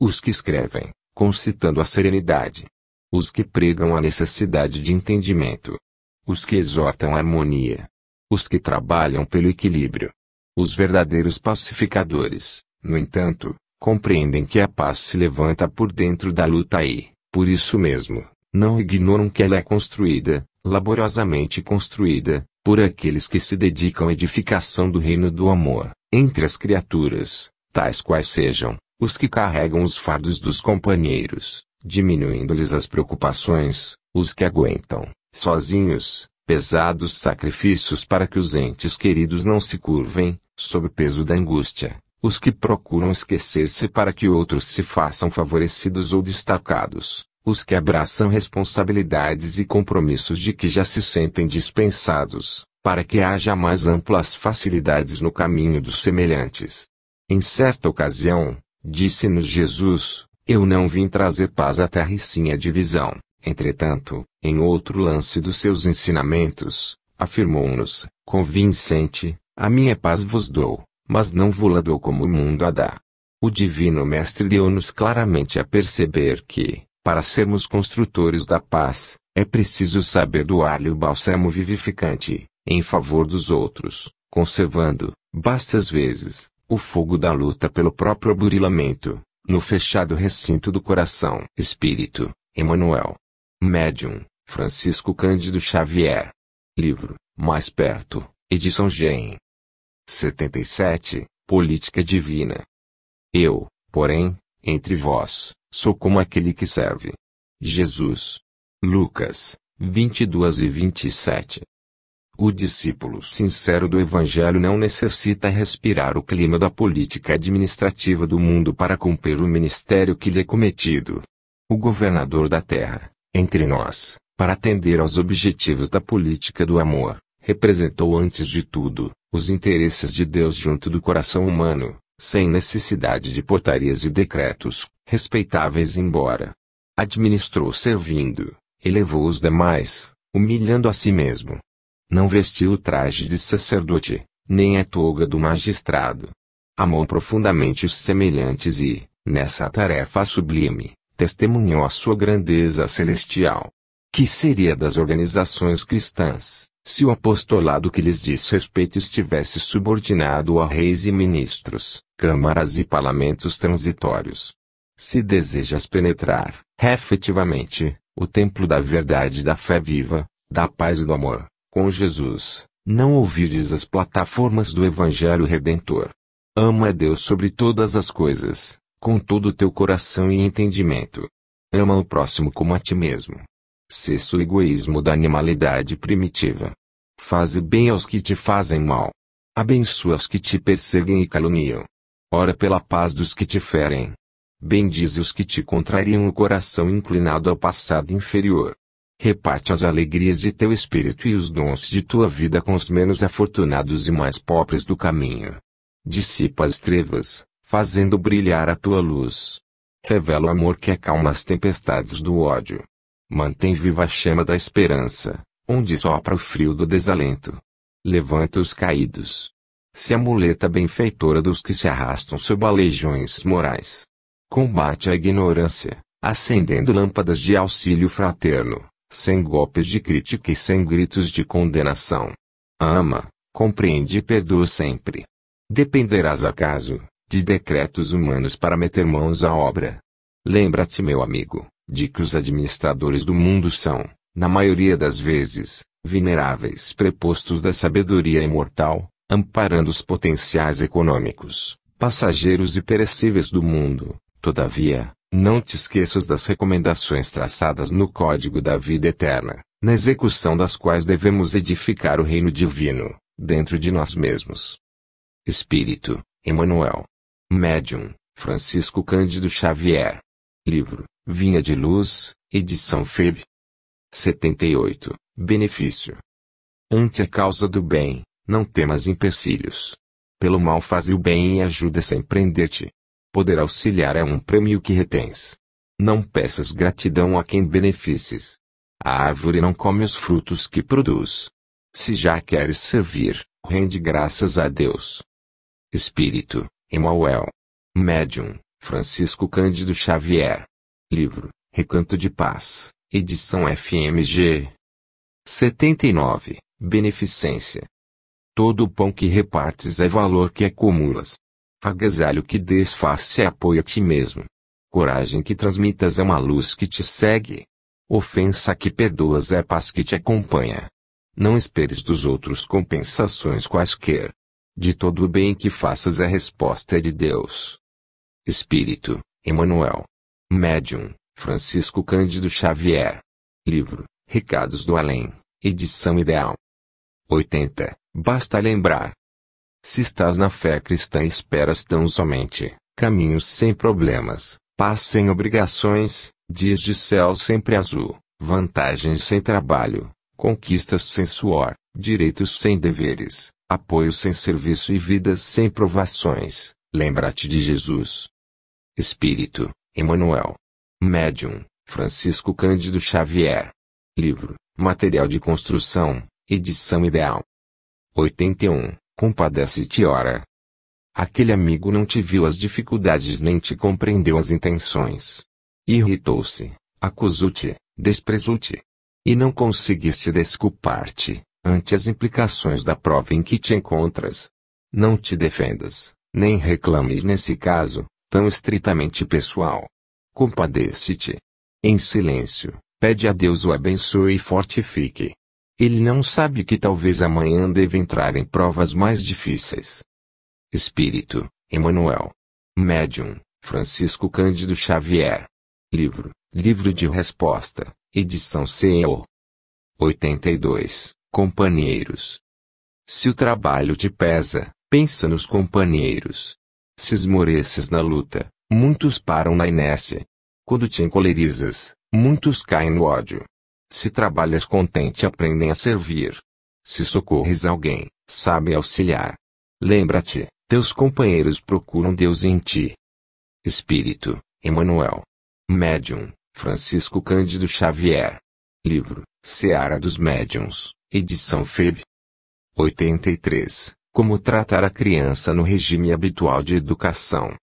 Os que escrevem, concitando a serenidade. Os que pregam a necessidade de entendimento. Os que exortam a harmonia. Os que trabalham pelo equilíbrio. Os verdadeiros pacificadores, no entanto, compreendem que a paz se levanta por dentro da luta e, por isso mesmo, não ignoram que ela é construída, laboriosamente construída, por aqueles que se dedicam à edificação do reino do amor, entre as criaturas, tais quais sejam, os que carregam os fardos dos companheiros, diminuindo-lhes as preocupações, os que aguentam, sozinhos, pesados sacrifícios para que os entes queridos não se curvem, sob o peso da angústia, os que procuram esquecer-se para que outros se façam favorecidos ou destacados, os que abraçam responsabilidades e compromissos de que já se sentem dispensados, para que haja mais amplas facilidades no caminho dos semelhantes. Em certa ocasião, disse-nos Jesus: eu não vim trazer paz à terra e sim a divisão. Entretanto, em outro lance dos seus ensinamentos, afirmou-nos, convincente: a minha paz vos dou, mas não vou-la dou como o mundo a dá. O Divino Mestre deu-nos claramente a perceber que, para sermos construtores da paz, é preciso saber doar-lhe o bálsamo vivificante, em favor dos outros, conservando, basta às vezes, O fogo da luta pelo próprio burilamento, no fechado recinto do coração. Espírito, Emmanuel. Médium, Francisco Cândido Xavier. Livro, Mais Perto, edição Gen. 77, Política Divina. Eu, porém, entre vós, sou como aquele que serve. Jesus. Lucas, 22 e 27. O discípulo sincero do Evangelho não necessita respirar o clima da política administrativa do mundo para cumprir o ministério que lhe é cometido. O governador da terra, entre nós, para atender aos objetivos da política do amor, representou antes de tudo, os interesses de Deus junto do coração humano, sem necessidade de portarias e decretos, respeitáveis embora. Administrou servindo, elevou os demais, humilhando a si mesmo. Não vestiu o traje de sacerdote, nem a toga do magistrado. Amou profundamente os semelhantes e, nessa tarefa sublime, testemunhou a sua grandeza celestial. Que seria das organizações cristãs, se o apostolado que lhes diz respeito estivesse subordinado a reis e ministros, câmaras e parlamentos transitórios? Se desejas penetrar, efetivamente, o templo da verdade e da fé viva, da paz e do amor, com Jesus, não ouvides as plataformas do Evangelho Redentor. Ama a Deus sobre todas as coisas, com todo o teu coração e entendimento. Ama o próximo como a ti mesmo. Cessa o egoísmo da animalidade primitiva. Faze bem aos que te fazem mal. Abençoa os que te perseguem e caluniam. Ora pela paz dos que te ferem. Bendize os que te contrariam o coração inclinado ao passado inferior. Reparte as alegrias de teu espírito e os dons de tua vida com os menos afortunados e mais pobres do caminho. Dissipa as trevas, fazendo brilhar a tua luz. Revela o amor que acalma as tempestades do ódio. Mantém viva a chama da esperança, onde sopra o frio do desalento. Levanta os caídos. Se a muleta benfeitora dos que se arrastam sob aleijões morais. Combate a ignorância, acendendo lâmpadas de auxílio fraterno. Sem golpes de crítica e sem gritos de condenação. Ama, compreende e perdoa sempre. Dependerás acaso, de decretos humanos para meter mãos à obra. Lembra-te, meu amigo, de que os administradores do mundo são, na maioria das vezes, veneráveis prepostos da sabedoria imortal, amparando os potenciais econômicos, passageiros e perecíveis do mundo. Todavia, não te esqueças das recomendações traçadas no Código da Vida Eterna, na execução das quais devemos edificar o reino divino, dentro de nós mesmos. Espírito, Emmanuel. Médium, Francisco Cândido Xavier. Livro, Vinha de Luz, edição FEB. 78, Benefício. Ante a causa do bem, não temas empecilhos. Pelo mal faze o bem e ajuda sem prender-te. Poder auxiliar é um prêmio que retens. Não peças gratidão a quem beneficies. A árvore não come os frutos que produz. Se já queres servir, rende graças a Deus. Espírito, Emmanuel. Médium, Francisco Cândido Xavier. Livro, Recanto de Paz, edição FMG. 79, Beneficência. Todo o pão que repartes é valor que acumulas. Agasalho que desfaz é apoio a ti mesmo. Coragem que transmitas é uma luz que te segue. Ofensa que perdoas é paz que te acompanha. Não esperes dos outros compensações quaisquer. De todo o bem que faças a resposta é de Deus. Espírito, Emmanuel. Médium, Francisco Cândido Xavier. Livro, Recados do Além, edição Ideal. 80, Basta lembrar. Se estás na fé cristã e esperas tão somente, caminhos sem problemas, paz sem obrigações, dias de céu sempre azul, vantagens sem trabalho, conquistas sem suor, direitos sem deveres, apoio sem serviço e vidas sem provações, lembra-te de Jesus. Espírito, Emmanuel. Médium, Francisco Cândido Xavier. Livro, Material de Construção, edição Ideal. 81. Compadece-te ora. Aquele amigo não te viu as dificuldades nem te compreendeu as intenções. Irritou-se, acusou-te, desprezou-te. E não conseguiste desculpar-te, ante as implicações da prova em que te encontras. Não te defendas, Nem reclames nesse caso, tão estritamente pessoal. Compadece-te. Em silêncio, pede a Deus o abençoe e fortifique. Ele não sabe que talvez amanhã deva entrar em provas mais difíceis. Espírito, Emmanuel. Médium, Francisco Cândido Xavier. Livro de Resposta, edição CEO. 82, Companheiros. Se o trabalho te pesa, pensa nos companheiros. Se esmoreces na luta, muitos param na inércia. Quando te encolerizas, muitos caem no ódio. Se trabalhas contente, aprendem a servir. Se socorres alguém, sabem auxiliar. Lembra-te, teus companheiros procuram Deus em ti. Espírito, Emmanuel. Médium, Francisco Cândido Xavier. Seara dos Médiuns, edição FEB. 83. Como tratar a criança no regime habitual de educação.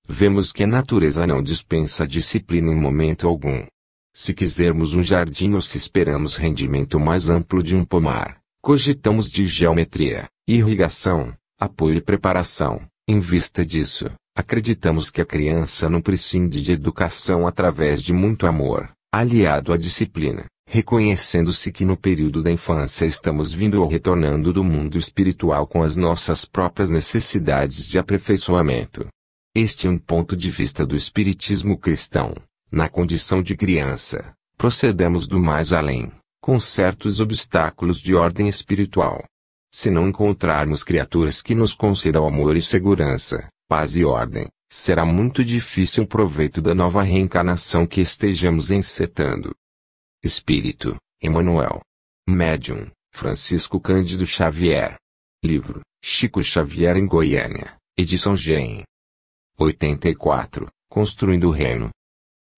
Vemos que a natureza não dispensa disciplina em momento algum. Se quisermos um jardim ou se esperamos rendimento mais amplo de um pomar, cogitamos de geometria, irrigação, apoio e preparação. Em vista disso, acreditamos que a criança não prescinde de educação através de muito amor, aliado à disciplina, reconhecendo-se que no período da infância estamos vindo ou retornando do mundo espiritual com as nossas próprias necessidades de aperfeiçoamento. Este é um ponto de vista do espiritismo cristão. Na condição de criança, procedemos do mais além, com certos obstáculos de ordem espiritual. Se não encontrarmos criaturas que nos concedam amor e segurança, paz e ordem, será muito difícil o proveito da nova reencarnação que estejamos encetando. Espírito, Emmanuel. Médium, Francisco Cândido Xavier. Chico Xavier em Goiânia, edição GEM. 84. Construindo o Reino.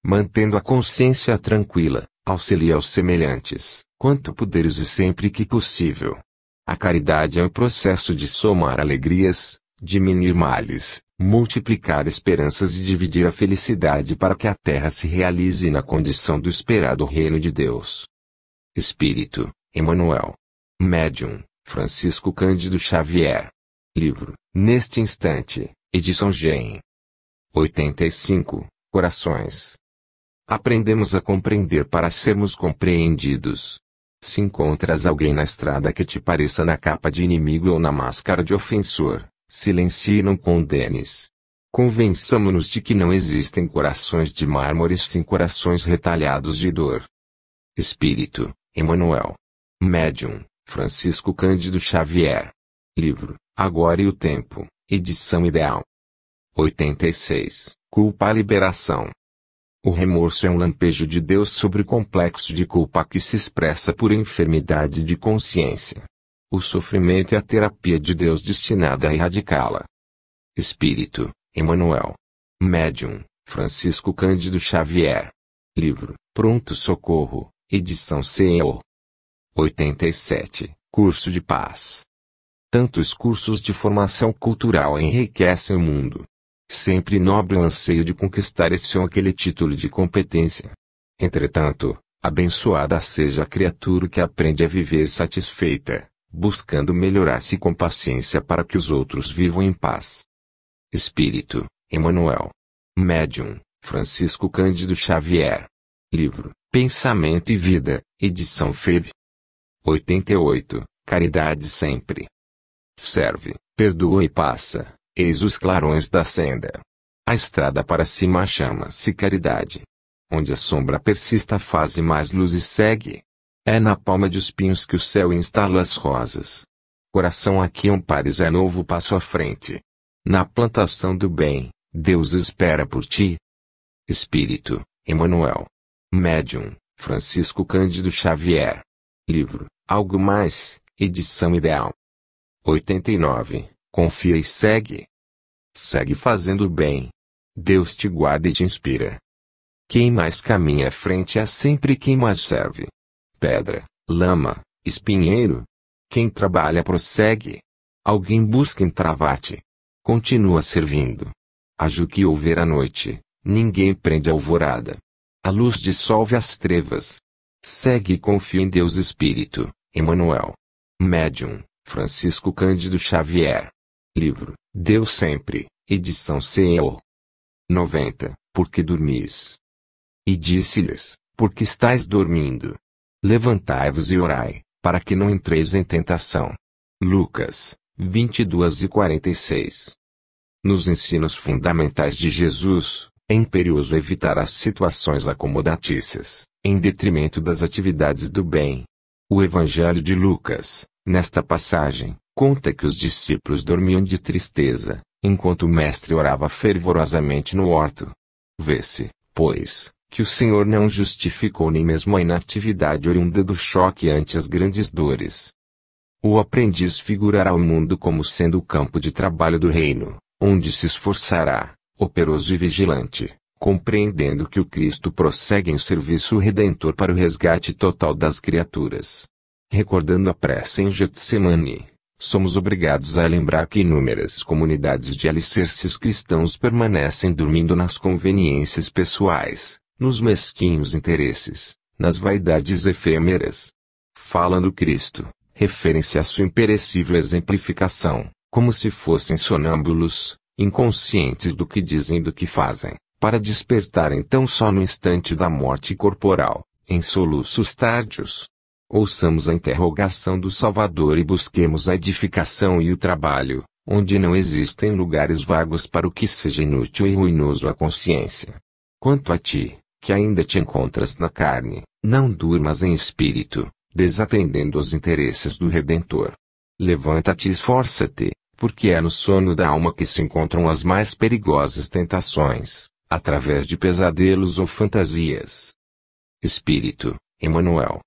Mantendo a consciência tranquila, auxilia aos semelhantes, quanto puderes e sempre que possível. A caridade é o processo de somar alegrias, diminuir males, multiplicar esperanças e dividir a felicidade para que a terra se realize na condição do esperado reino de Deus. Espírito, Emmanuel. Médium, Francisco Cândido Xavier. Neste instante, edição GEM. 85. Corações. Aprendemos a compreender para sermos compreendidos. Se encontras alguém na estrada que te pareça na capa de inimigo ou na máscara de ofensor, silencie e não condenes. Convençamo-nos de que não existem corações de mármore sem corações retalhados de dor. Espírito, Emmanuel. Médium, Francisco Cândido Xavier. Agora e o Tempo, edição Ideal. 86. Culpa a liberação. O remorso é um lampejo de Deus sobre o complexo de culpa que se expressa por enfermidade de consciência. O sofrimento é a terapia de Deus destinada a erradicá-la. Espírito, Emmanuel. Médium, Francisco Cândido Xavier. Pronto Socorro, edição CEO. 87. Curso de Paz. Tantos cursos de formação cultural enriquecem o mundo. Sempre nobre o anseio de conquistar esse ou aquele título de competência. Entretanto, abençoada seja a criatura que aprende a viver satisfeita, buscando melhorar-se com paciência para que os outros vivam em paz. Espírito, Emmanuel. Médium, Francisco Cândido Xavier. Pensamento e Vida, edição FEB. 88. Caridade sempre. Serve, perdoa e passa. Eis os clarões da senda. A estrada para cima chama-se caridade. Onde a sombra persista faze mais luz e segue. É na palma de espinhos que o céu instala as rosas. Coração aqui ampares é novo passo à frente. Na plantação do bem, Deus espera por ti. Espírito, Emmanuel. Médium, Francisco Cândido Xavier. Algo Mais, edição Ideal. 89. Confia e segue. Segue fazendo o bem. Deus te guarda e te inspira. Quem mais caminha à frente é sempre quem mais serve. Pedra, lama, espinheiro. Quem trabalha prossegue. Alguém busca entravar-te. Continua servindo. Haja o que houver à noite, ninguém prende a alvorada. A luz dissolve as trevas. Segue e confia em Deus Espírito, Emmanuel. Médium, Francisco Cândido Xavier. Livro, Deus Sempre, edição CEO. 90, Porque dormis? E disse-lhes, porque estáis dormindo? Levantai-vos e orai, para que não entreis em tentação. Lucas, 22:46. Nos ensinos fundamentais de Jesus, é imperioso evitar as situações acomodatícias, em detrimento das atividades do bem. O Evangelho de Lucas, nesta passagem, conta que os discípulos dormiam de tristeza, enquanto o mestre orava fervorosamente no horto. Vê-se, pois, que o Senhor não justificou nem mesmo a inatividade oriunda do choque ante as grandes dores. O aprendiz figurará o mundo como sendo o campo de trabalho do reino, onde se esforçará, operoso e vigilante, compreendendo que o Cristo prossegue em serviço redentor para o resgate total das criaturas. Recordando a prece em Getsemane, somos obrigados a lembrar que inúmeras comunidades de alicerces cristãos permanecem dormindo nas conveniências pessoais, nos mesquinhos interesses, nas vaidades efêmeras. Falam do Cristo, referem-se à sua imperecível exemplificação, como se fossem sonâmbulos, inconscientes do que dizem e do que fazem, para despertarem tão só no instante da morte corporal, em soluços tardios. Ouçamos a interrogação do Salvador e busquemos a edificação e o trabalho, onde não existem lugares vagos para o que seja inútil e ruinoso à consciência. Quanto a ti, que ainda te encontras na carne, não durmas em espírito, desatendendo os interesses do Redentor. Levanta-te e esforça-te, porque é no sono da alma que se encontram as mais perigosas tentações, através de pesadelos ou fantasias. Espírito, Emmanuel.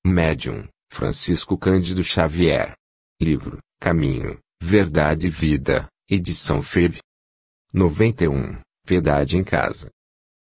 Médium, Francisco Cândido Xavier. Livro, Caminho, Verdade e Vida, edição FEB. 91, Piedade em Casa.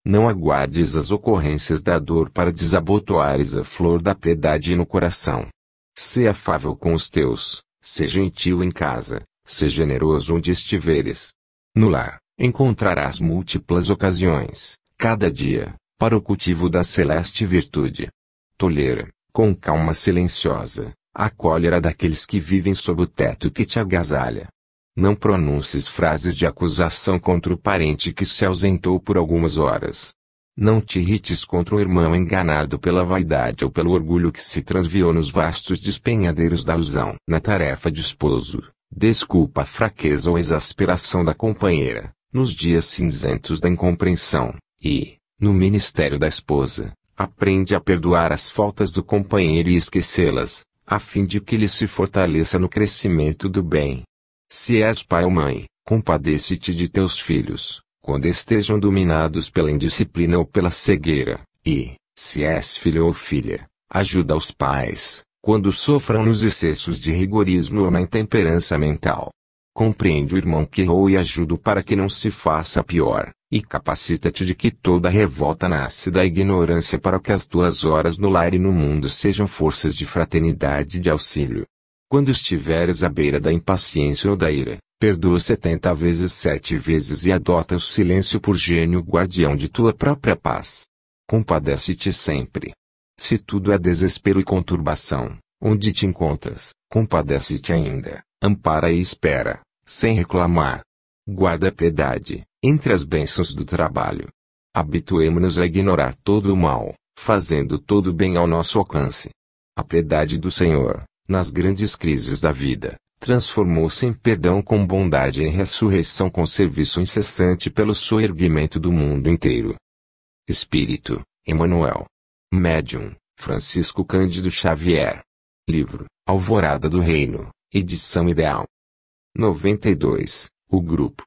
Não aguardes as ocorrências da dor para desabotoares a flor da piedade no coração. Sê afável com os teus, seja gentil em casa, seja generoso onde estiveres. No lar, encontrarás múltiplas ocasiões, cada dia, para o cultivo da celeste virtude. Tolera, com calma silenciosa, a cólera daqueles que vivem sob o teto que te agasalha. Não pronuncies frases de acusação contra o parente que se ausentou por algumas horas. Não te irrites contra o irmão enganado pela vaidade ou pelo orgulho que se transviou nos vastos despenhadeiros da ilusão. Na tarefa de esposo, desculpa a fraqueza ou exasperação da companheira, nos dias cinzentos da incompreensão, e, no ministério da esposa, aprende a perdoar as faltas do companheiro e esquecê-las, a fim de que ele se fortaleça no crescimento do bem. Se és pai ou mãe, compadece-te de teus filhos, quando estejam dominados pela indisciplina ou pela cegueira, e, se és filho ou filha, ajuda os pais, quando sofram nos excessos de rigorismo ou na intemperança mental. Compreende o irmão que errou e ajuda-o para que não se faça pior, e capacita-te de que toda revolta nasce da ignorância para que as tuas horas no lar e no mundo sejam forças de fraternidade e de auxílio. Quando estiveres à beira da impaciência ou da ira, perdoa 70 vezes 7 vezes e adota o silêncio por gênio guardião de tua própria paz. Compadece-te sempre. Se tudo é desespero e conturbação, onde te encontras, compadece-te ainda, ampara e espera, sem reclamar. Guarda a piedade, entre as bênçãos do trabalho. Habituemo-nos a ignorar todo o mal, fazendo todo o bem ao nosso alcance. A piedade do Senhor, nas grandes crises da vida, transformou-se em perdão com bondade e em ressurreição com serviço incessante pelo soerguimento do mundo inteiro. Espírito, Emmanuel. Médium, Francisco Cândido Xavier. Livro, Alvorada do Reino, edição Ideal. 92, O Grupo.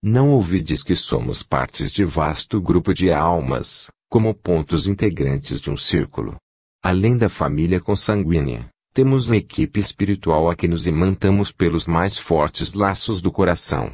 Não ouvides que somos partes de vasto grupo de almas, como pontos integrantes de um círculo. Além da família consanguínea, temos a equipe espiritual a que nos imantamos pelos mais fortes laços do coração.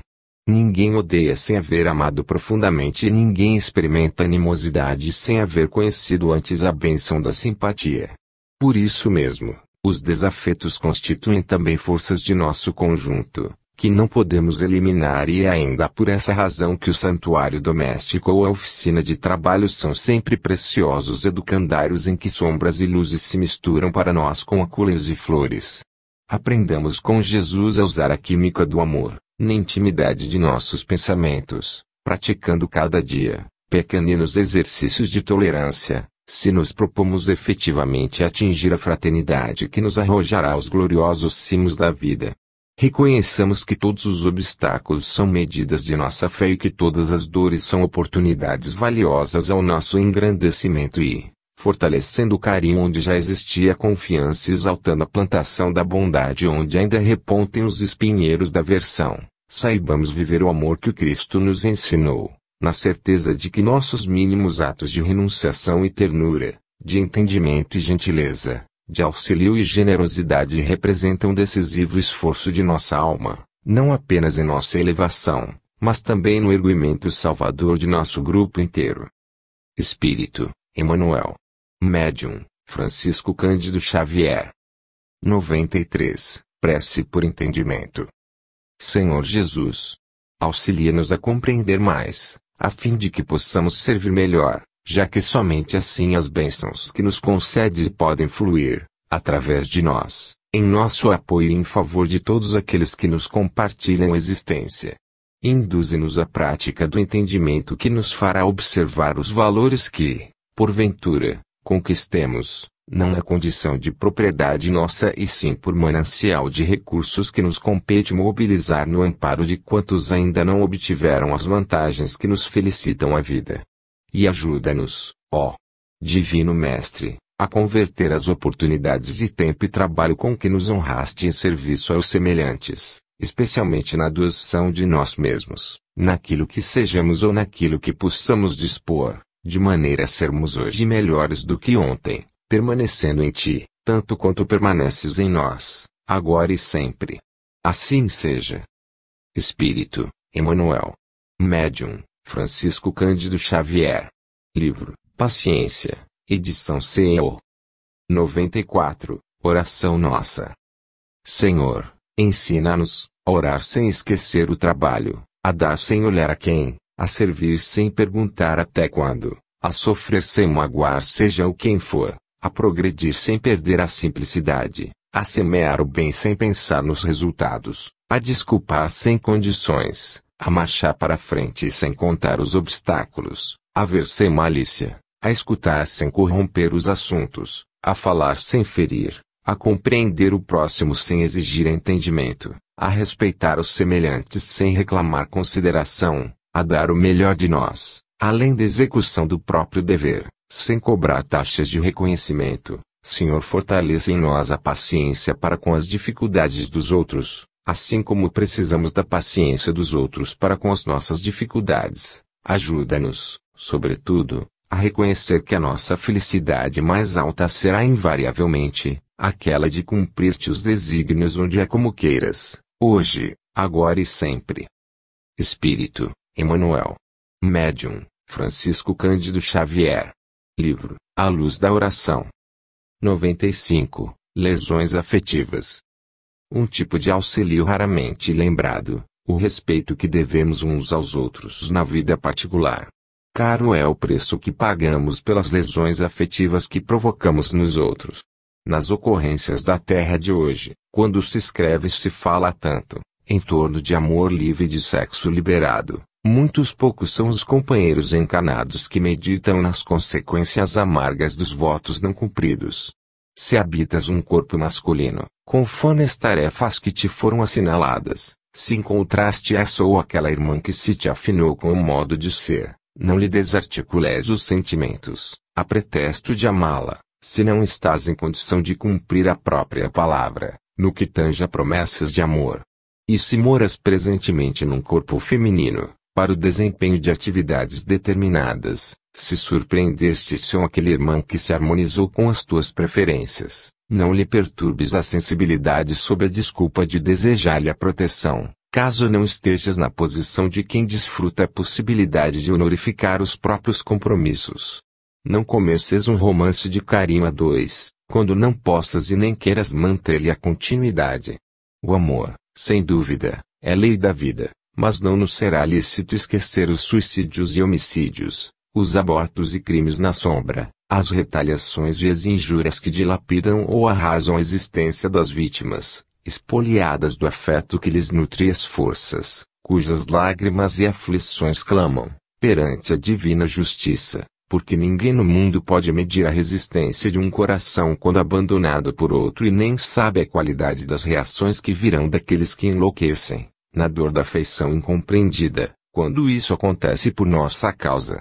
Ninguém odeia sem haver amado profundamente e ninguém experimenta animosidade sem haver conhecido antes a bênção da simpatia. Por isso mesmo, os desafetos constituem também forças de nosso conjunto, que não podemos eliminar, e é ainda por essa razão que o santuário doméstico ou a oficina de trabalho são sempre preciosos educandários em que sombras e luzes se misturam para nós com acúleos e flores. Aprendamos com Jesus a usar a química do amor, na intimidade de nossos pensamentos, praticando cada dia pequeninos exercícios de tolerância, se nos propomos efetivamente atingir a fraternidade que nos arrojará aos gloriosos cimos da vida. Reconheçamos que todos os obstáculos são medidas de nossa fé e que todas as dores são oportunidades valiosas ao nosso engrandecimento e, fortalecendo o carinho onde já existia confiança e exaltando a plantação da bondade onde ainda repontem os espinheiros da aversão, saibamos viver o amor que o Cristo nos ensinou, na certeza de que nossos mínimos atos de renunciação e ternura, de entendimento e gentileza, de auxílio e generosidade representam decisivo esforço de nossa alma, não apenas em nossa elevação, mas também no erguimento salvador de nosso grupo inteiro. Espírito, Emmanuel. Médium, Francisco Cândido Xavier. 93. Prece por entendimento. Senhor Jesus, auxilia-nos a compreender mais, a fim de que possamos servir melhor, já que somente assim as bênçãos que nos concedes podem fluir, através de nós, em nosso apoio e em favor de todos aqueles que nos compartilham a existência. Induze-nos à prática do entendimento que nos fará observar os valores que, porventura, conquistemos, não na condição de propriedade nossa e sim por manancial de recursos que nos compete mobilizar no amparo de quantos ainda não obtiveram as vantagens que nos felicitam a vida. E ajuda-nos, ó Divino Mestre, a converter as oportunidades de tempo e trabalho com que nos honraste em serviço aos semelhantes, especialmente na doação de nós mesmos, naquilo que sejamos ou naquilo que possamos dispor, de maneira a sermos hoje melhores do que ontem, permanecendo em Ti, tanto quanto permaneces em nós, agora e sempre. Assim seja. Espírito, Emmanuel. Médium, Francisco Cândido Xavier. Livro, Paciência, edição CEO. 94, Oração Nossa. Senhor, ensina-nos a orar sem esquecer o trabalho, a dar sem olhar a quem, a servir sem perguntar até quando, a sofrer sem magoar seja o quem for, a progredir sem perder a simplicidade, a semear o bem sem pensar nos resultados, a desculpar sem condições, a marchar para frente sem contar os obstáculos, a ver sem malícia, a escutar sem corromper os assuntos, a falar sem ferir, a compreender o próximo sem exigir entendimento, a respeitar os semelhantes sem reclamar consideração, a dar o melhor de nós, além da execução do próprio dever, sem cobrar taxas de reconhecimento. Senhor, fortaleça em nós a paciência para com as dificuldades dos outros, assim como precisamos da paciência dos outros para com as nossas dificuldades. Ajuda-nos, sobretudo, a reconhecer que a nossa felicidade mais alta será invariavelmente aquela de cumprir-te os desígnios onde é como queiras, hoje, agora e sempre. Espírito, Emmanuel. Médium, Francisco Cândido Xavier. Livro, A Luz da Oração. 95. Lesões afetivas. Um tipo de auxílio raramente lembrado, o respeito que devemos uns aos outros na vida particular. Caro é o preço que pagamos pelas lesões afetivas que provocamos nos outros. Nas ocorrências da terra de hoje, quando se escreve e se fala tanto, em torno de amor livre e de sexo liberado, muitos poucos são os companheiros encanados que meditam nas consequências amargas dos votos não cumpridos. Se habitas um corpo masculino, conforme as tarefas que te foram assinaladas, se encontraste essa ou aquela irmã que se te afinou com o modo de ser, não lhe desarticules os sentimentos, a pretexto de amá-la, se não estás em condição de cumprir a própria palavra, no que tange a promessas de amor. E se moras presentemente num corpo feminino, para o desempenho de atividades determinadas, se surpreendeste-se com aquele irmão que se harmonizou com as tuas preferências, não lhe perturbes a sensibilidade sob a desculpa de desejar-lhe a proteção, caso não estejas na posição de quem desfruta a possibilidade de honorificar os próprios compromissos. Não comeces um romance de carinho a dois, quando não possas e nem queiras manter-lhe a continuidade. O amor, sem dúvida, é lei da vida, mas não nos será lícito esquecer os suicídios e homicídios, os abortos e crimes na sombra, as retaliações e as injúrias que dilapidam ou arrasam a existência das vítimas, espoliadas do afeto que lhes nutre as forças, cujas lágrimas e aflições clamam, perante a divina justiça, porque ninguém no mundo pode medir a resistência de um coração quando abandonado por outro e nem sabe a qualidade das reações que virão daqueles que enlouquecem, na dor da afeição incompreendida, quando isso acontece por nossa causa.